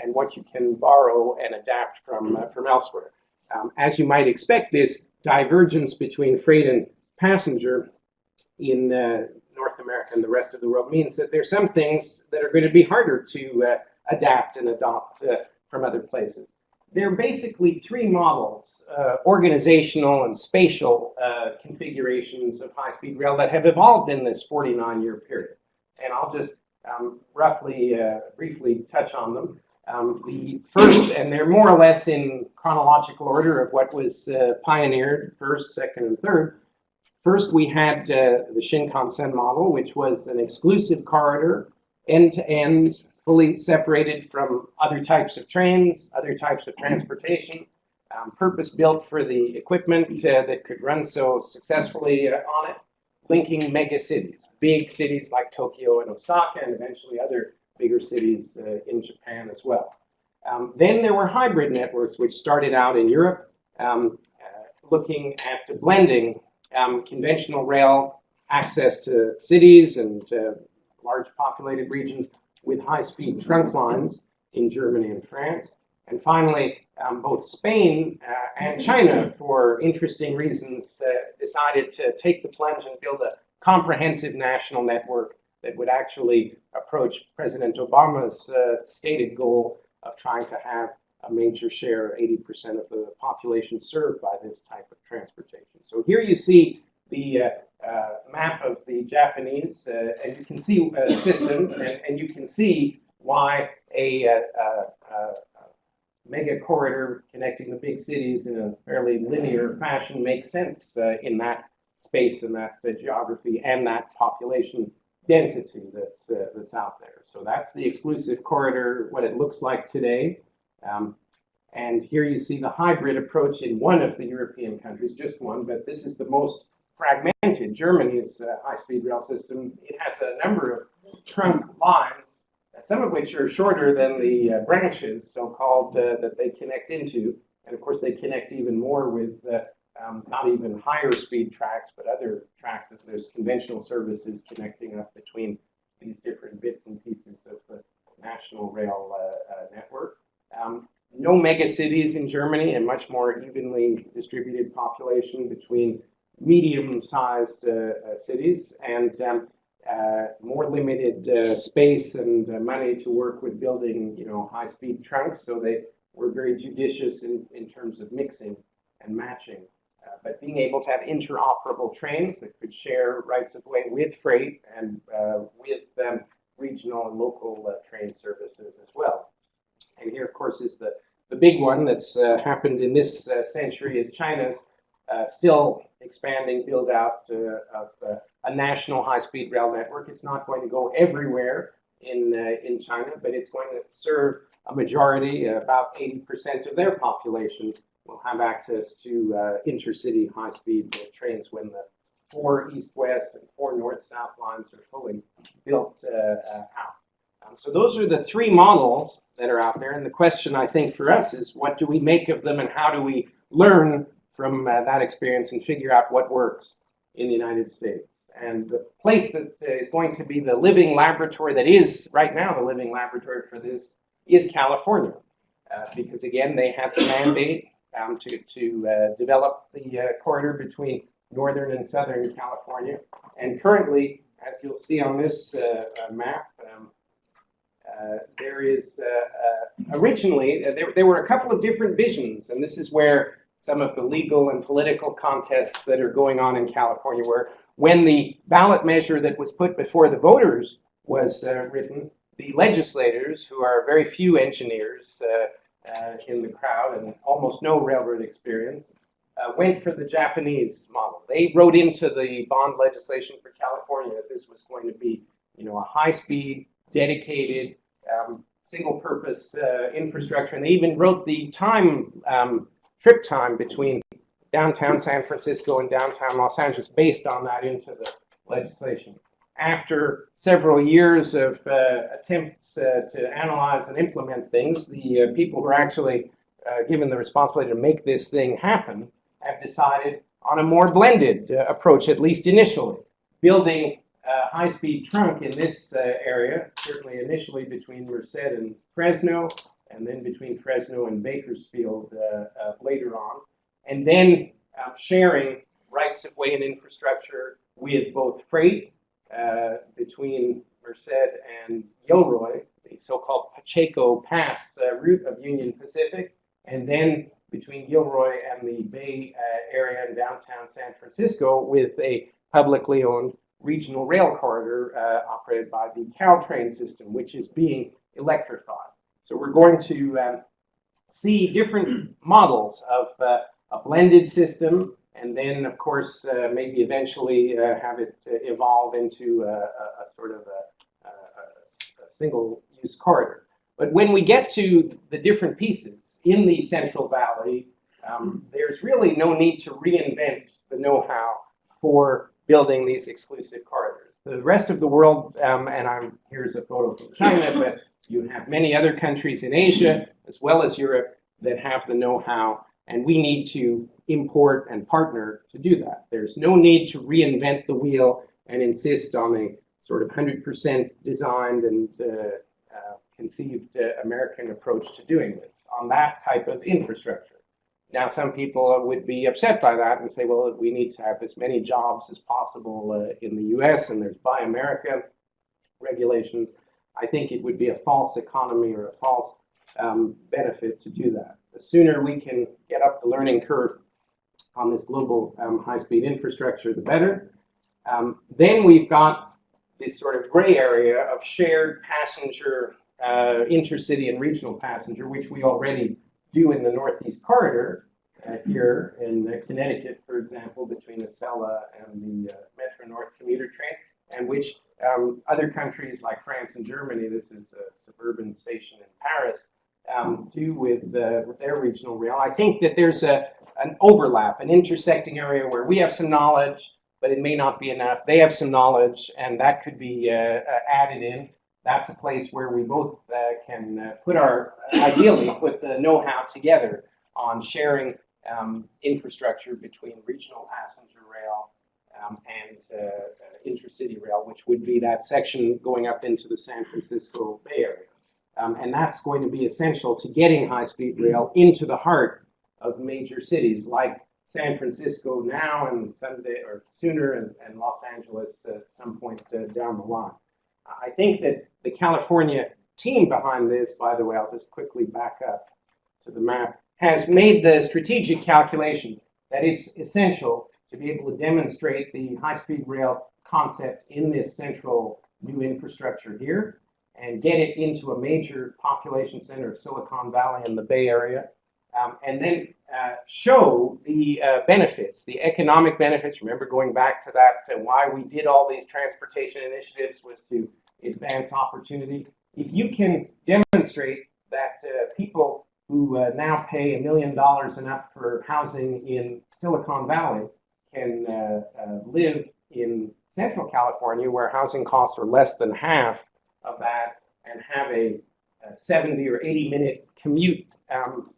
Speaker 1: and what you can borrow and adapt from elsewhere. As you might expect, this divergence between freight and passenger in North America and the rest of the world means that there's some things that are going to be harder to adapt and adopt from other places. There are basically three models, organizational and spatial configurations of high-speed rail that have evolved in this 49-year period. And I'll just briefly touch on them. The first, and they're more or less in chronological order of what was pioneered, first, second, and third. First, we had the Shinkansen model, which was an exclusive corridor, end-to-end, fully separated from other types of trains, other types of transportation, purpose-built for the equipment that could run so successfully on it, linking mega cities, big cities like Tokyo and Osaka, and eventually other bigger cities in Japan as well. Then there were hybrid networks, which started out in Europe, looking at blending conventional rail access to cities and large populated regions with high-speed trunk lines in Germany and France. And finally, both Spain and China, for interesting reasons, decided to take the plunge and build a comprehensive national network that would actually approach President Obama's stated goal of trying to have a major share, 80% of the population served by this type of transportation. So here you see the map of the Japanese, and you can see a system, and you can see why a mega corridor connecting the big cities in a fairly linear fashion makes sense in that space and that geography and that population density that's out there. So that's the exclusive corridor, what it looks like today. And here you see the hybrid approach in one of the European countries, just one, but this is the most fragmented. Germany's high-speed rail system, it has a number of trunk lines, some of which are shorter than the branches, so-called, that they connect into. And of course, they connect even more with not even higher speed tracks, but other tracks, as there's conventional services connecting up between these different bits and pieces of the national rail network. No mega cities in Germany, and much more evenly distributed population between medium-sized cities. And more limited space and money to work with building, high-speed trunks. So they were very judicious in terms of mixing and matching. But being able to have interoperable trains that could share rights of way with freight and with regional and local train services as well. And here, of course, is the big one that's happened in this century is China's still expanding build out of a national high-speed rail network. It's not going to go everywhere in China, but it's going to serve a majority, about 80% of their population will have access to intercity high-speed trains when the 4 east-west and 4 north-south lines are fully built out. So those are the 3 models that are out there, and the question I think for us is what do we make of them and how do we learn from that experience and figure out what works in the United States. And the place that is going to be the living laboratory that is right now the living laboratory for this is California, because again they have the mandate to develop the corridor between northern and southern California. And currently, as you'll see on this map, there is originally there were a couple of different visions, and this is where some of the legal and political contests that are going on in California were. When the ballot measure that was put before the voters was written, the legislators, who are very few engineers in the crowd and almost no railroad experience, went for the Japanese model. They wrote into the bond legislation for California that this was going to be, a high-speed, dedicated, single-purpose infrastructure, and they even wrote the trip time between downtown San Francisco and downtown Los Angeles based on that into the legislation. After several years of attempts to analyze and implement things, the people who are actually given the responsibility to make this thing happen have decided on a more blended approach, at least initially, building a high-speed trunk in this area, certainly initially between Merced and Fresno, and then between Fresno and Bakersfield later on, and then sharing rights of way and infrastructure with both freight between Merced and Gilroy, the so-called Pacheco Pass route of Union Pacific, and then between Gilroy and the Bay Area in downtown San Francisco with a publicly owned regional rail corridor operated by the Caltrain system, which is being electrified. So we're going to see different models of a blended system, and then, of course, maybe eventually have it evolve into a sort of a single-use corridor. But when we get to the different pieces in the Central Valley, there's really no need to reinvent the know-how for building these exclusive corridors. The rest of the world, and here's a photo from China, but you have many other countries in Asia, as well as Europe, that have the know-how, and we need to import and partner to do that. There's no need to reinvent the wheel and insist on a sort of 100% designed and conceived American approach to doing this on that type of infrastructure. Now, some people would be upset by that and say, well, we need to have as many jobs as possible in the US, and there's Buy America regulations. I think it would be a false economy or a false benefit to do that. The sooner we can get up the learning curve on this global high-speed infrastructure, the better. Then we've got this sort of gray area of shared passenger, intercity and regional passenger, which we already do in the Northeast Corridor here in Connecticut, for example, between Acela and the Metro North commuter train, and which other countries like France and Germany, this is a suburban station in Paris, do with their regional rail. I think that there's an overlap, an intersecting area where we have some knowledge, but it may not be enough. They have some knowledge, and that could be added in. That's a place where we both can ideally put the know-how together on sharing infrastructure between regional passenger rail and intercity rail, which would be that section going up into the San Francisco Bay Area. And that's going to be essential to getting high-speed rail into the heart of major cities like San Francisco now and someday or sooner, and Los Angeles at some point down the line. I think that the California team behind this, by the way, I'll just quickly back up to the map, has made the strategic calculation that it's essential to be able to demonstrate the high-speed rail concept in this central new infrastructure here and get it into a major population center of Silicon Valley and the Bay Area, and then show the benefits, the economic benefits. Remember, going back to that, why we did all these transportation initiatives was to advance opportunity. If you can demonstrate that people who now pay $1 million and up for housing in Silicon Valley can live in Central California, where housing costs are less than half of that, and have a 70 or 80-minute commute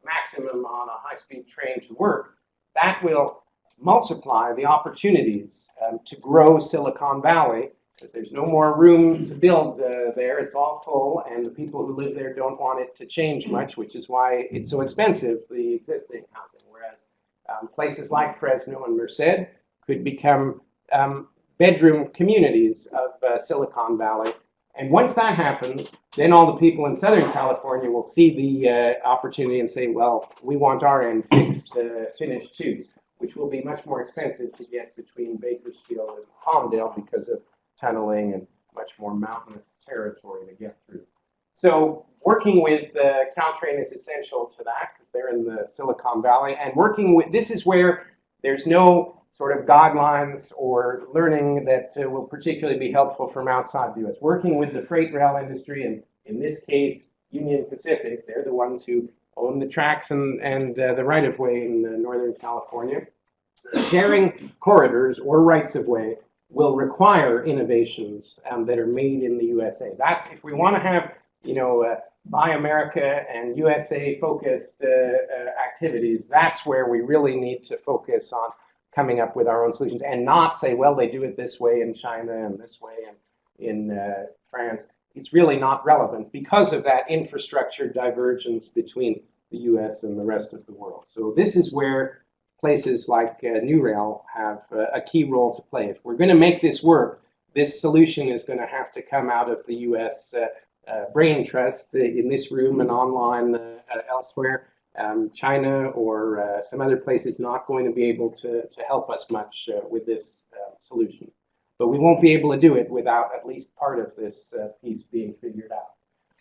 Speaker 1: maximum on a high-speed train to work, that will multiply the opportunities to grow Silicon Valley, because there's no more room to build there. It's all full, and the people who live there don't want it to change much, which is why it's so expensive, the existing housing. Whereas places like Fresno and Merced could become bedroom communities of Silicon Valley. And once that happens, then all the people in Southern California will see the opportunity and say, well, we want our end finished too, which will be much more expensive to get between Bakersfield and Palmdale because of tunneling and much more mountainous territory to get through. So working with Caltrain is essential to that, because they're in the Silicon Valley. And working with, this is where there's no sort of guidelines or learning that will particularly be helpful from outside the U.S. Working with the freight rail industry, and in this case, Union Pacific, they're the ones who own the tracks and the right-of-way in Northern California. Sharing corridors or rights-of-way will require innovations that are made in the USA. That's, if we want to have, Buy America and USA-focused activities, that's where we really need to focus on coming up with our own solutions, and not say, well, they do it this way in China and this way in France. It's really not relevant because of that infrastructure divergence between the US and the rest of the world. So this is where places like New Rail have a key role to play. If we're going to make this work, this solution is going to have to come out of the US brain trust in this room and online elsewhere. China or some other place is not going to be able to help us much with this solution. But we won't be able to do it without at least part of this piece being figured out.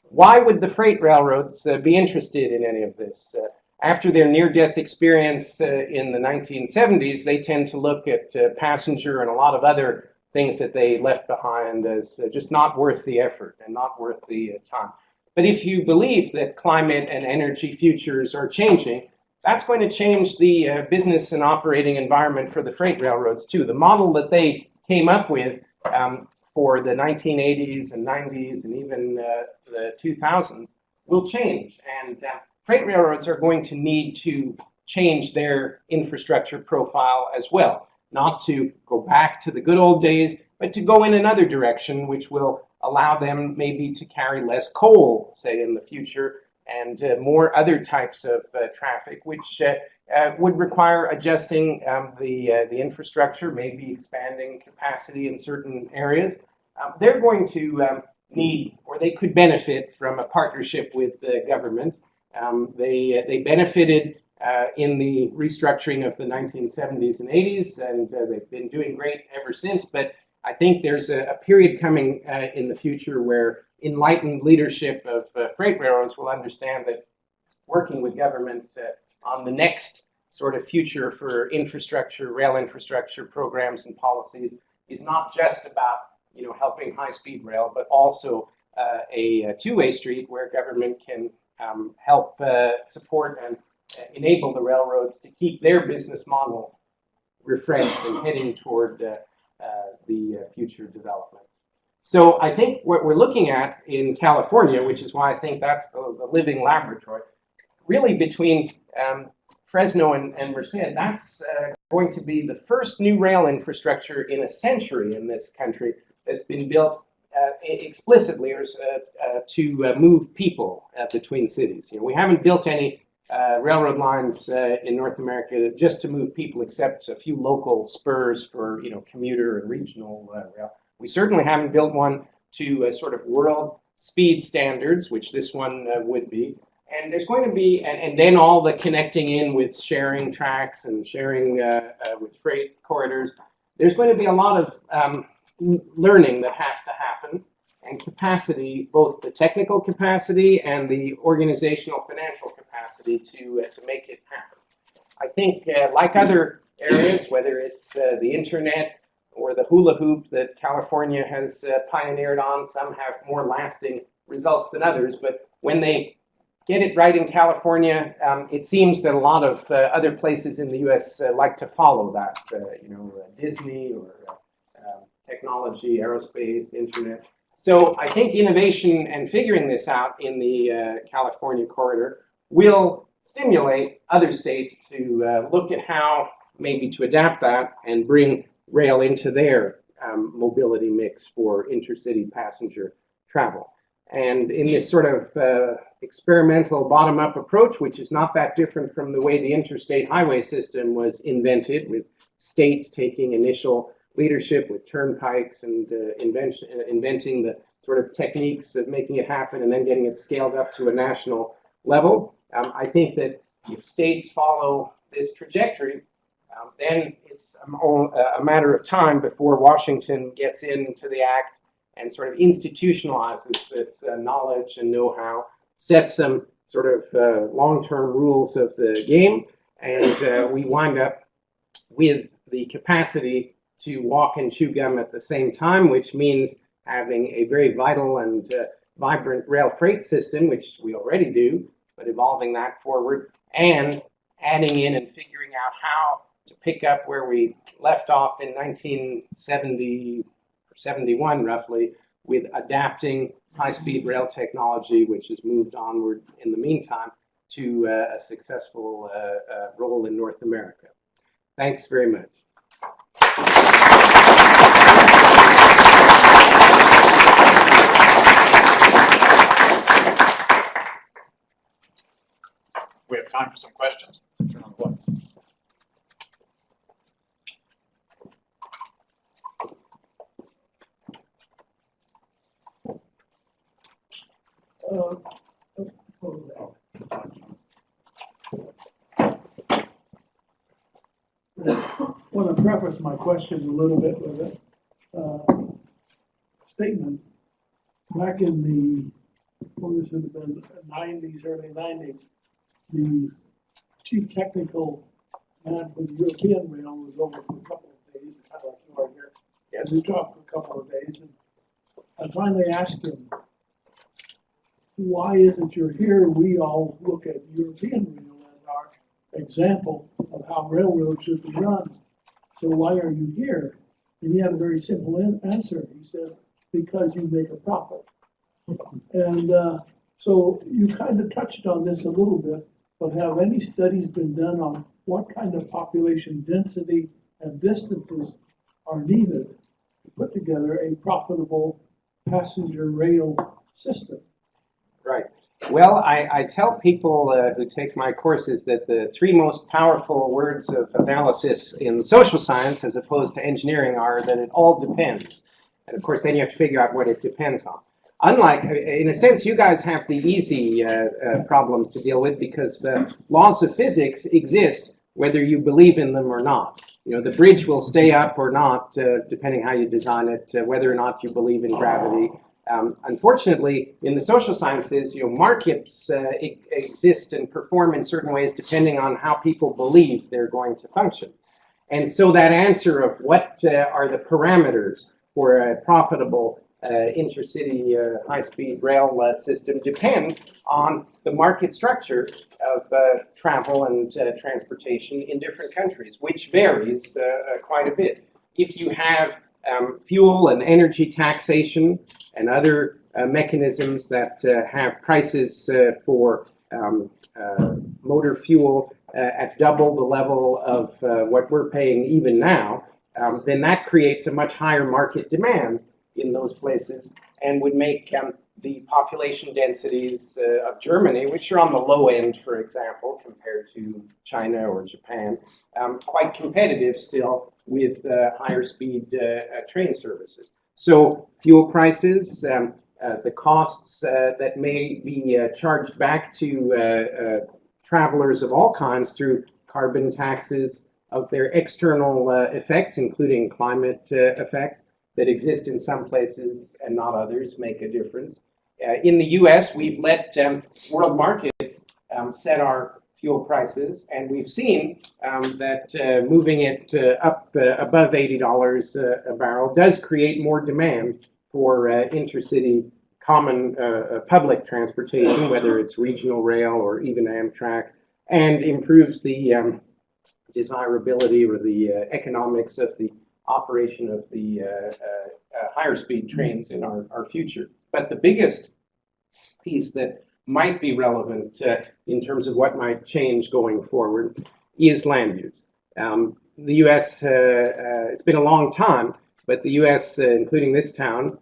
Speaker 1: Why would the freight railroads be interested in any of this? After their near-death experience in the 1970s, they tend to look at passenger and a lot of other things that they left behind as just not worth the effort and not worth the time. But if you believe that climate and energy futures are changing, that's going to change the business and operating environment for the freight railroads too. The model that they came up with for the 1980s and 90s and even the 2000s will change. And freight railroads are going to need to change their infrastructure profile as well. Not to go back to the good old days, but to go in another direction, which will allow them maybe to carry less coal, say, in the future, and more other types of traffic, which would require adjusting the infrastructure, maybe expanding capacity in certain areas. They're going to need, or they could benefit from a partnership with the government. They benefited in the restructuring of the 1970s and 80s, and they've been doing great ever since. But I think there's a period coming in the future where enlightened leadership of freight railroads will understand that working with government on the next sort of future for infrastructure, rail infrastructure programs and policies is not just about helping high-speed rail, but also a two-way street where government can help support and enable the railroads to keep their business model refreshed and heading toward the future developments. So I think what we're looking at in California, which is why I think that's the living laboratory, really between Fresno and Merced, that's going to be the first new rail infrastructure in a century in this country that's been built explicitly to move people between cities. We haven't built any railroad lines in North America just to move people, except a few local spurs for commuter and regional rail. We certainly haven't built one to sort of world speed standards, which this one would be. And there's going to be, and then all the connecting in with sharing tracks and sharing with freight corridors. There's going to be a lot of learning that has to happen, and capacity, both the technical capacity and the organizational financial capacity to make it happen. I think like other areas, whether it's the internet or the hula hoop that California has pioneered on, some have more lasting results than others, but when they get it right in California, it seems that a lot of other places in the U.S. Like to follow that, Disney or technology, aerospace, internet. So I think innovation and figuring this out in the California corridor will stimulate other states to look at how maybe to adapt that and bring rail into their mobility mix for intercity passenger travel. And in this sort of experimental bottom-up approach, which is not that different from the way the interstate highway system was invented, with states taking initial leadership with turnpikes and inventing the sort of techniques of making it happen and then getting it scaled up to a national level. I think that if states follow this trajectory, then it's a matter of time before Washington gets into the act and sort of institutionalizes this knowledge and know-how, sets some sort of long-term rules of the game, and we wind up with the capacity to walk and chew gum at the same time, which means having a very vital and vibrant rail freight system, which we already do, but evolving that forward and adding in and figuring out how to pick up where we left off in 1970 or 71 roughly, with adapting high-speed rail technology, which has moved onward in the meantime to a successful role in North America. Thanks very much.
Speaker 4: We have time for some questions. Turn on the lights.
Speaker 5: I want to preface my question a little bit with a statement. Back in the, well, this would have been the 90s, early 90s, the chief technical man for the European Rail was over for a couple of days, kind of like you are here. And we talked for a couple of days, and I finally asked him, why is it you're here? We all look at European rail as our example of how railroads should be run. So why are you here? And he had a very simple answer. He said, because you make a profit. And so you kind of touched on this a little bit, but have any studies been done on what kind of population density and distances are needed to put together a profitable passenger rail system?
Speaker 1: Right. Well, I tell people who take my courses that the three most powerful words of analysis in social science as opposed to engineering are that it all depends. And of course, then you have to figure out what it depends on. Unlike, in a sense, you guys have the easy problems to deal with because laws of physics exist whether you believe in them or not. You know, the bridge will stay up or not, depending how you design it, whether or not you believe in gravity. Unfortunately, in the social sciences, markets exist and perform in certain ways depending on how people believe they're going to function. And so that answer of what are the parameters for a profitable intercity high-speed rail system depend on the market structure of travel and transportation in different countries, which varies quite a bit. If you have fuel and energy taxation and other mechanisms that have prices for motor fuel at double the level of what we're paying even now, then that creates a much higher market demand in those places and would make the population densities of Germany, which are on the low end, for example, compared to China or Japan, quite competitive still with higher speed train services. So fuel prices, the costs that may be charged back to travelers of all kinds through carbon taxes, of their external effects, including climate effects that exist in some places and not others, make a difference. In the US, we've let world markets set our fuel prices, and we've seen that moving it up above $80 a barrel does create more demand for intercity common public transportation, whether it's regional rail or even Amtrak, and improves the desirability or the economics of the operation of the higher speed trains in our future. But the biggest piece that might be relevant in terms of what might change going forward is land use. The U.S., it's been a long time, but the U.S., including this town,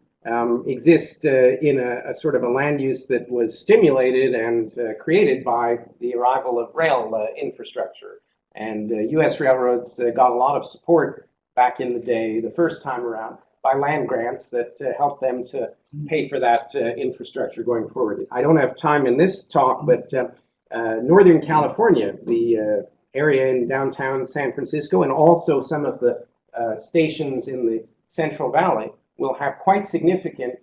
Speaker 1: exists in a sort of a land use that was stimulated and created by the arrival of rail infrastructure. And U.S. railroads got a lot of support back in the day, the first time around, by land grants that helped them to pay for that infrastructure going forward. I don't have time in this talk, but Northern California, the area in downtown San Francisco, and also some of the stations in the Central Valley will have quite significant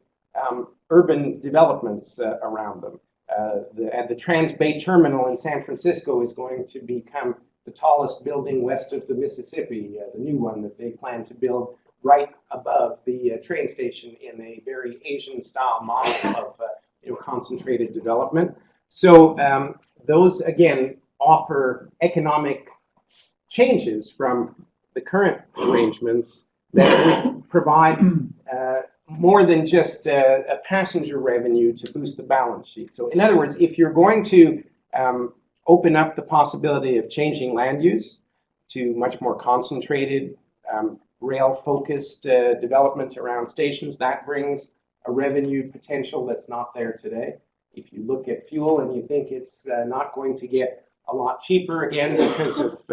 Speaker 1: urban developments around them. The Trans-Bay Terminal in San Francisco is going to become the tallest building west of the Mississippi, the new one that they plan to build right above the train station in a very Asian-style model of concentrated development. So those, again, offer economic changes from the current arrangements that would provide more than just a passenger revenue to boost the balance sheet. So in other words, if you're going to open up the possibility of changing land use to much more concentrated, rail-focused development around stations, that brings a revenue potential that's not there today. If you look at fuel and you think it's not going to get a lot cheaper again because of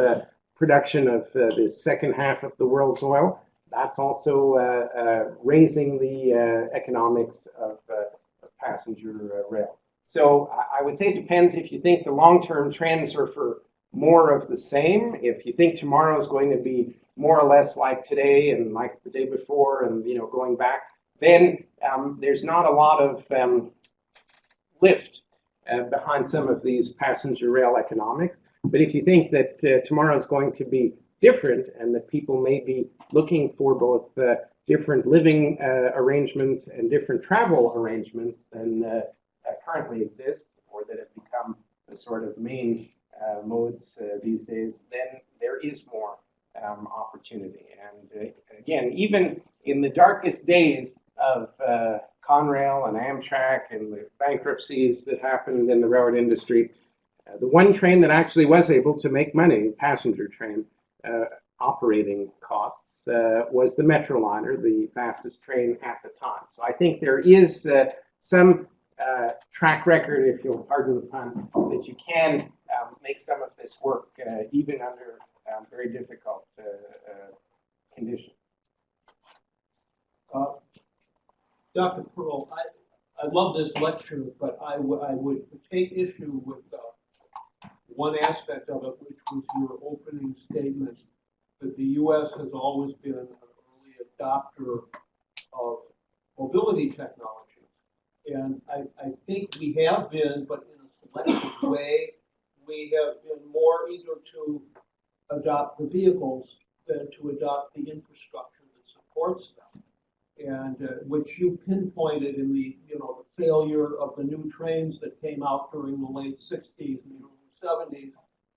Speaker 1: production of the second half of the world's oil, that's also raising the economics of passenger rail. So I would say it depends if you think the long-term trends are for more of the same. If you think tomorrow is going to be more or less like today and like the day before and going back, then there's not a lot of lift behind some of these passenger rail economics. But if you think that tomorrow is going to be different and that people may be looking for both different living arrangements and different travel arrangements than currently exist, or that have become the sort of main modes these days, then there is more opportunity. And again, even in the darkest days of Conrail and Amtrak and the bankruptcies that happened in the railroad industry, the one train that actually was able to make money, passenger train, operating costs, was the Metroliner, the fastest train at the time. So I think there is some track record, if you'll pardon the pun, that you can make some of this work even under very difficult conditions.
Speaker 6: Dr. Perl, I love this lecture, but I would take issue with one aspect of it, which was your opening statement that the U.S. has always been an early adopter of mobility technology. And I think we have been, but in a selective way. We have been more eager to adopt the vehicles than to adopt the infrastructure that supports them. And which you pinpointed in the the failure of the new trains that came out during the late 60s and the early 70s.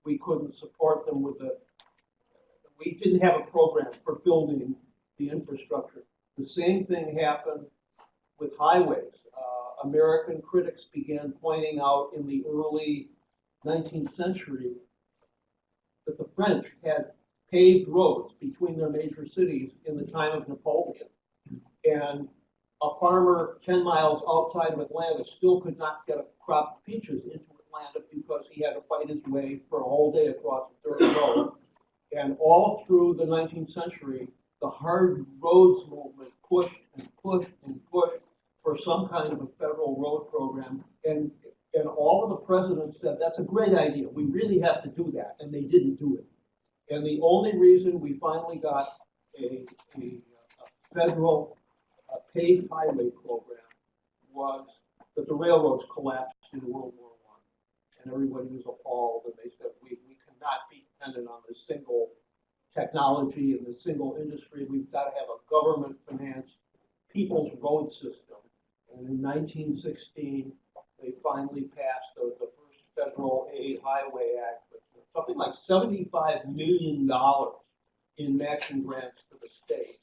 Speaker 6: We couldn't support them we didn't have a program for building the infrastructure. The same thing happened with highways. American critics began pointing out in the early 19th century that the French had paved roads between their major cities in the time of Napoleon. And a farmer 10 miles outside of Atlanta still could not get a crop of peaches into Atlanta because he had to fight his way for a whole day across the dirt road. And all through the 19th century, the hard roads movement pushed and pushed and pushed for some kind of a federal road program. And all of the presidents said, that's a great idea. We really have to do that. And they didn't do it. And the only reason we finally got a federal paved highway program was that the railroads collapsed in World War I. And everybody was appalled, and they said, we cannot be dependent on this single technology and this single industry. We've got to have a government-financed people's road system. And in 1916, they finally passed the first federal aid highway act with something like $75 million in matching grants to the states.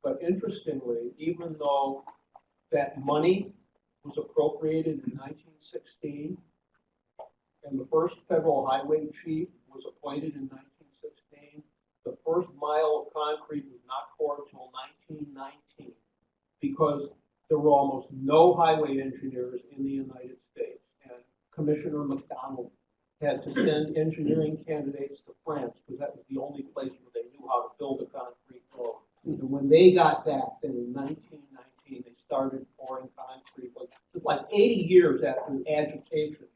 Speaker 6: But interestingly, even though that money was appropriated in 1916, and the first federal highway chief was appointed in 1916, the first mile of concrete was not poured until 1919, because there were almost no highway engineers in the United States. And Commissioner McDonald had to send engineering candidates to France, because that was the only place where they knew how to build a concrete road. And when they got back, then in 1919, they started pouring concrete, like 80 years after the agitation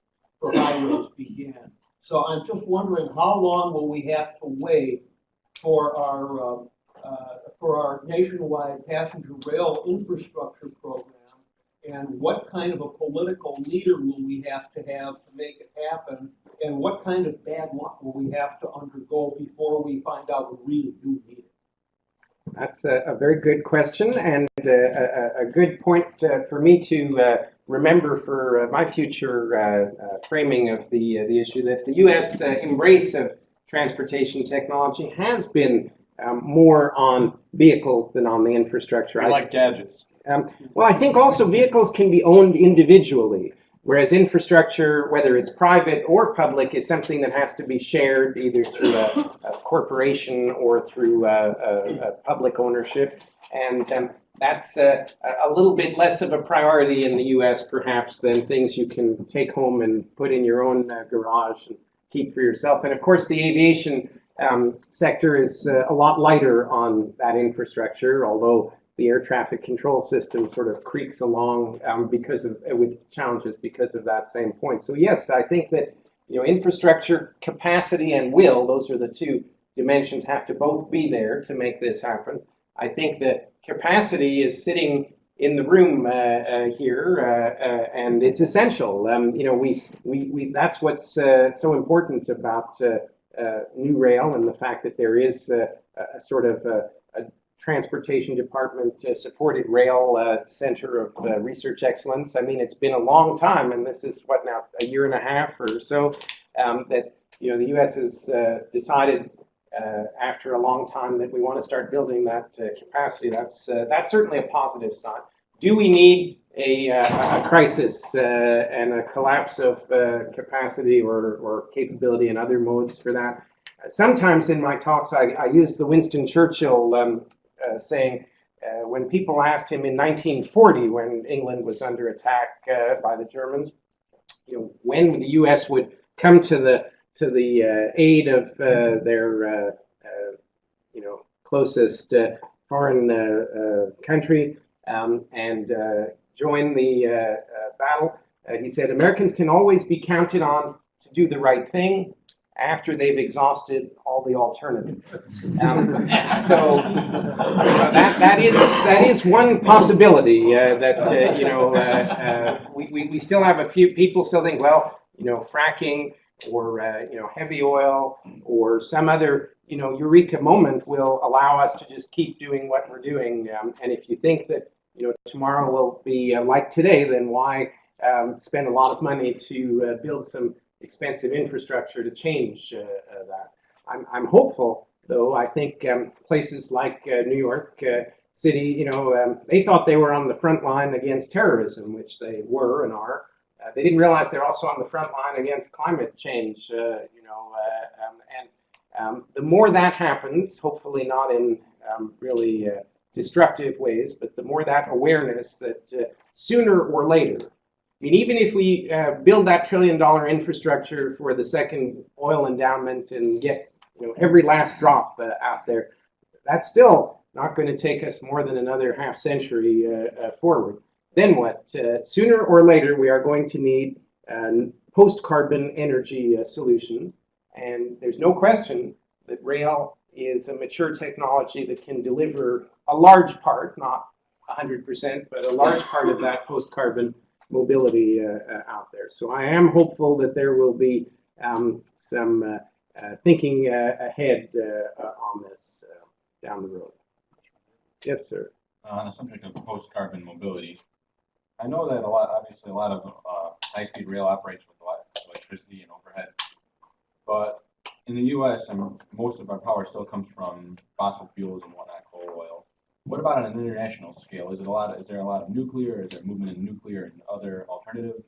Speaker 6: for highways began. So I'm just wondering, how long will we have to wait for our nationwide passenger rail infrastructure program, and what kind of a political leader will we have to make it happen, and what kind of bad luck will we have to undergo before we find out we really do need it?
Speaker 1: That's a very good question, and a good point for me to remember for my future framing of the issue, that the U.S. Embrace of transportation technology has been more on vehicles than on the infrastructure.
Speaker 4: I like gadgets.
Speaker 1: Well, I think also vehicles can be owned individually, whereas infrastructure, whether it's private or public, is something that has to be shared either through a corporation or through a public ownership. And that's a little bit less of a priority in the U.S. perhaps than things you can take home and put in your own garage and keep for yourself. And of course, the aviation sector is a lot lighter on that infrastructure, although the air traffic control system sort of creaks along with challenges because of that same point. So yes, I think that infrastructure, capacity, and will, those are the two dimensions, have to both be there to make this happen. I think that capacity is sitting in the room here, and it's essential. That's what's so important about New Rail, and the fact that there is a sort of a transportation department supported rail center of research excellence. I mean, it's been a long time, and this is what now, a year and a half or so, that the U.S. has decided after a long time that we want to start building that capacity. That's certainly a positive sign. Do we need a crisis and a collapse of capacity or capability in other modes for that? Sometimes in my talks I use the Winston Churchill saying, when people asked him in 1940, when England was under attack by the Germans, when the U.S. would come to the aid of their closest foreign country and join the battle. He said, Americans can always be counted on to do the right thing after they've exhausted all the alternatives. So that is one possibility that we still have a few people still think, well, fracking or heavy oil or some other eureka moment will allow us to just keep doing what we're doing. And if you think that tomorrow will be like today, then why spend a lot of money to build some expensive infrastructure to change that? I'm hopeful, though. I think places like New York City, they thought they were on the front line against terrorism, which they were and are. They didn't realize they're also on the front line against climate change, and the more that happens, hopefully not in really destructive ways, but the more that awareness that sooner or later, I mean, even if we build that $1 trillion infrastructure for the second oil endowment and get every last drop out there, that's still not going to take us more than another half century forward. Then what? Sooner or later, we are going to need post-carbon energy solutions, and there's no question that rail is a mature technology that can deliver a large part, not 100%, but a large part of that post-carbon mobility out there. So I am hopeful that there will be some thinking ahead on this down the road. Yes, sir.
Speaker 7: On the subject of post-carbon mobility, I know that obviously a lot of high-speed rail operates with a lot of electricity and overhead, but in the U.S., most of our power still comes from fossil fuels and whatnot, coal, oil. What about on an international scale? Is there a lot of nuclear? Is there movement in nuclear and other alternative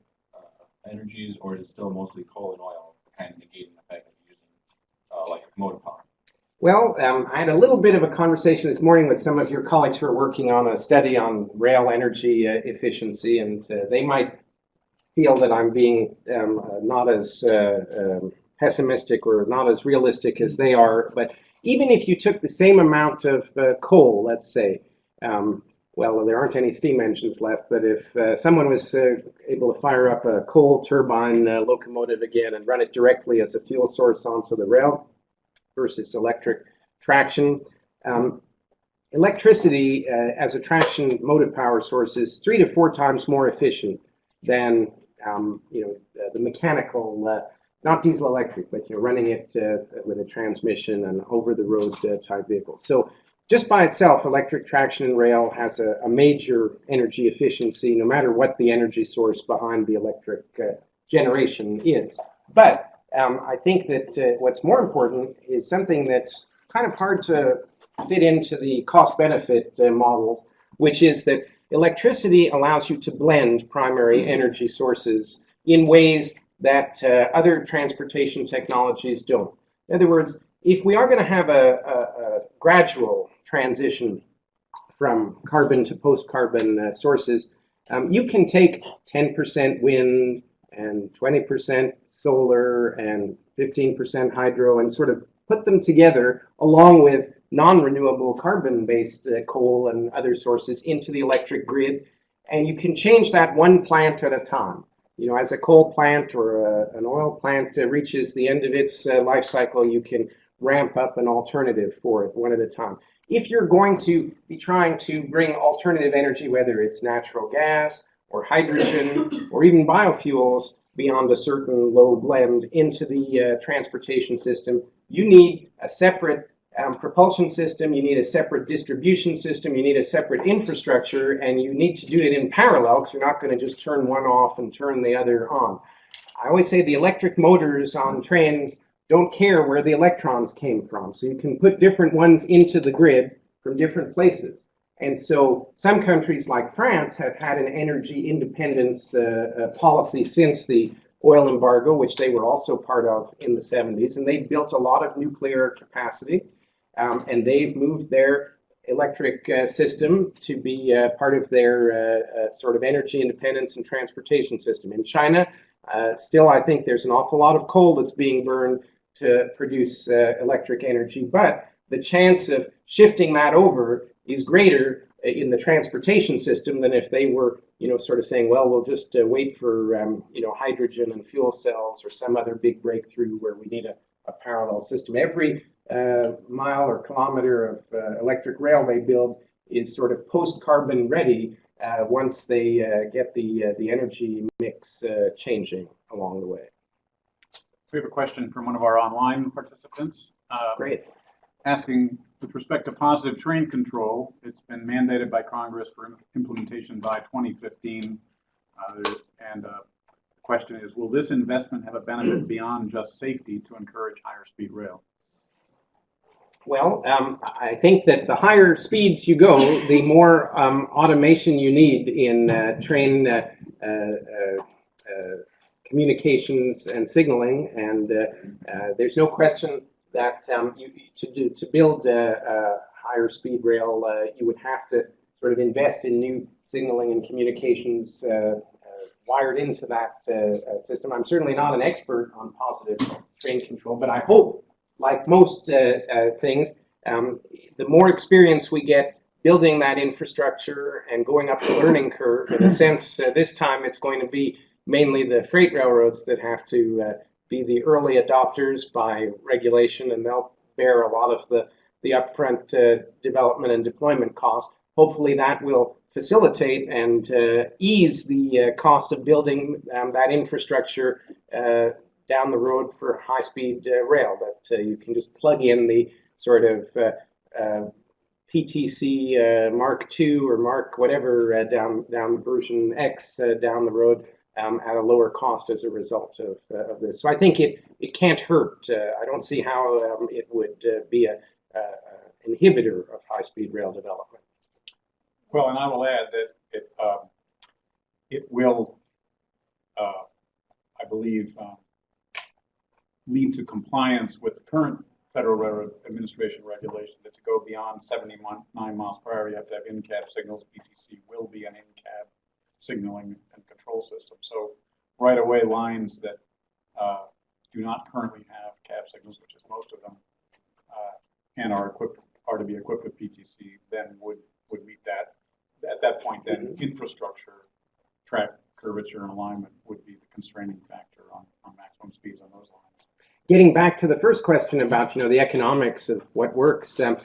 Speaker 7: energies, or is it still mostly coal and oil, kind of negating the fact that you're using electric motive power?
Speaker 1: Well, I had a little bit of a conversation this morning with some of your colleagues who are working on a study on rail energy efficiency, and they might feel that I'm being not as pessimistic or not as realistic as they are. But even if you took the same amount of coal, let's say, well, there aren't any steam engines left, but if someone was able to fire up a coal turbine locomotive again and run it directly as a fuel source onto the rail versus electric traction, electricity as a traction motive power source is 3 to 4 times more efficient than the mechanical, not diesel electric, but running it with a transmission and over-the-road type vehicle. So just by itself, electric traction and rail has a major energy efficiency, no matter what the energy source behind the electric generation is. But I think that what's more important is something that's kind of hard to fit into the cost-benefit model, which is that electricity allows you to blend primary energy sources in ways that other transportation technologies don't. In other words, if we are going to have a gradual transition from carbon to post-carbon sources, you can take 10% wind and 20% solar and 15% hydro and sort of put them together along with non-renewable carbon-based coal and other sources into the electric grid, and you can change that one plant at a time. As a coal plant or an oil plant reaches the end of its life cycle, you can ramp up an alternative for it one at a time. If you're going to be trying to bring alternative energy, whether it's natural gas or hydrogen or even biofuels beyond a certain low blend into the transportation system, you need a separate propulsion system, you need a separate distribution system, you need a separate infrastructure, and you need to do it in parallel because you're not going to just turn one off and turn the other on. I always say the electric motors on trains don't care where the electrons came from, so you can put different ones into the grid from different places. And so some countries like France have had an energy independence policy since the oil embargo, which they were also part of in the 70s, and they've built a lot of nuclear capacity. And they've moved their electric system to be part of their sort of energy independence and transportation system. In China, still I think there's an awful lot of coal that's being burned to produce electric energy, but the chance of shifting that over is greater in the transportation system than if they were, sort of saying, well, we'll just wait for, hydrogen and fuel cells or some other big breakthrough where we need a parallel system. Every mile or kilometer of electric rail they build is sort of post-carbon ready once they get the energy mix changing along the way.
Speaker 2: We have a question from one of our online participants.
Speaker 1: Great.
Speaker 2: Asking, with respect to positive train control, it's been mandated by Congress for implementation by 2015. And the question is, will this investment have a benefit beyond just safety to encourage higher speed rail?
Speaker 1: Well, I think that the higher speeds you go, the more automation you need in train communications and signaling, and there's no question that to build higher speed rail, you would have to sort of invest in new signaling and communications wired into that system. I'm certainly not an expert on positive train control, but I hope, like most things, the more experience we get building that infrastructure and going up the learning curve, in a sense, this time it's going to be mainly the freight railroads that have to be the early adopters by regulation, and they'll bear a lot of the upfront development and deployment costs. Hopefully that will facilitate and ease the cost of building that infrastructure down the road for high-speed rail, that you can just plug in the sort of PTC Mark II or Mark whatever down version X down the road at a lower cost as a result of this. So I think it can't hurt. I don't see how it would be an inhibitor of high-speed rail development.
Speaker 2: Well, and I will add that it will, I believe, lead to compliance with the current Federal Railroad Administration regulation that to go beyond 79 miles per hour, you have to have in-cab signals. PTC will be an in-cab signaling and control system. So right away, lines that do not currently have cab signals, which is most of them, and are to be equipped with PTC, then would meet that. At that point, then infrastructure, track curvature, and alignment would be the constraining factor on maximum speeds on those lines.
Speaker 1: Getting back to the first question about the economics of what works, the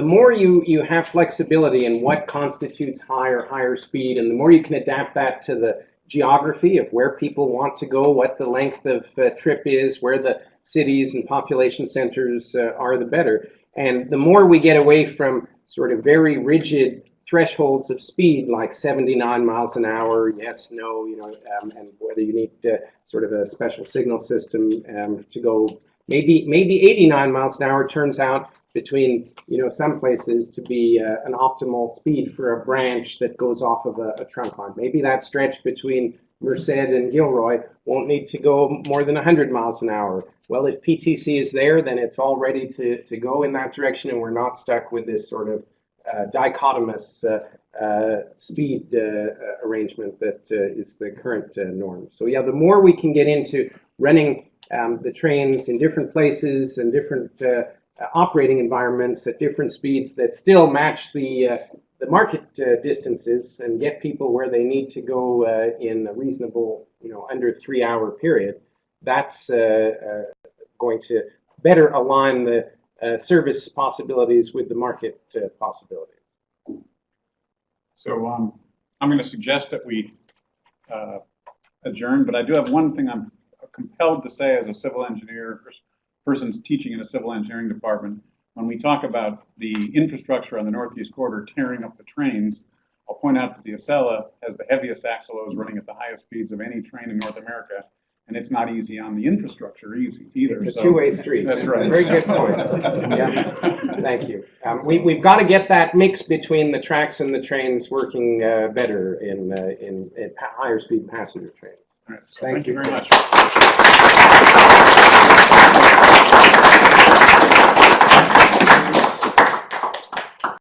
Speaker 1: more you have flexibility in what constitutes higher speed, and the more you can adapt that to the geography of where people want to go, what the length of trip is, where the cities and population centers are, the better. And the more we get away from sort of very rigid thresholds of speed like 79 miles an hour, yes, no, and whether you need sort of a special signal system to go, maybe 89 miles an hour turns out between some places to be an optimal speed for a branch that goes off of a trunk line. Maybe that stretch between Merced and Gilroy won't need to go more than 100 miles an hour. Well, if PTC is there, then it's all ready to go in that direction, and we're not stuck with this sort of dichotomous speed arrangement that is the current norm. So yeah, the more we can get into running the trains in different places and different operating environments at different speeds that still match the market distances and get people where they need to go in a reasonable, under 3-hour period, that's going to better align the service possibilities with the market possibilities.
Speaker 2: So I'm going to suggest that we adjourn, but I do have one thing I'm compelled to say as a civil engineer, person's teaching in a civil engineering department. When we talk about the infrastructure on the Northeast Corridor tearing up the trains, I'll point out that the Acela has the heaviest axle loads running at the highest speeds of any train in North America. And it's not easy on the infrastructure either.
Speaker 1: It's a two-way street.
Speaker 2: That's right.
Speaker 1: Very good point. Yeah. Thank you. We've got to get that mix between the tracks and the trains working better in higher speed passenger trains.
Speaker 2: All right. So thank you very much.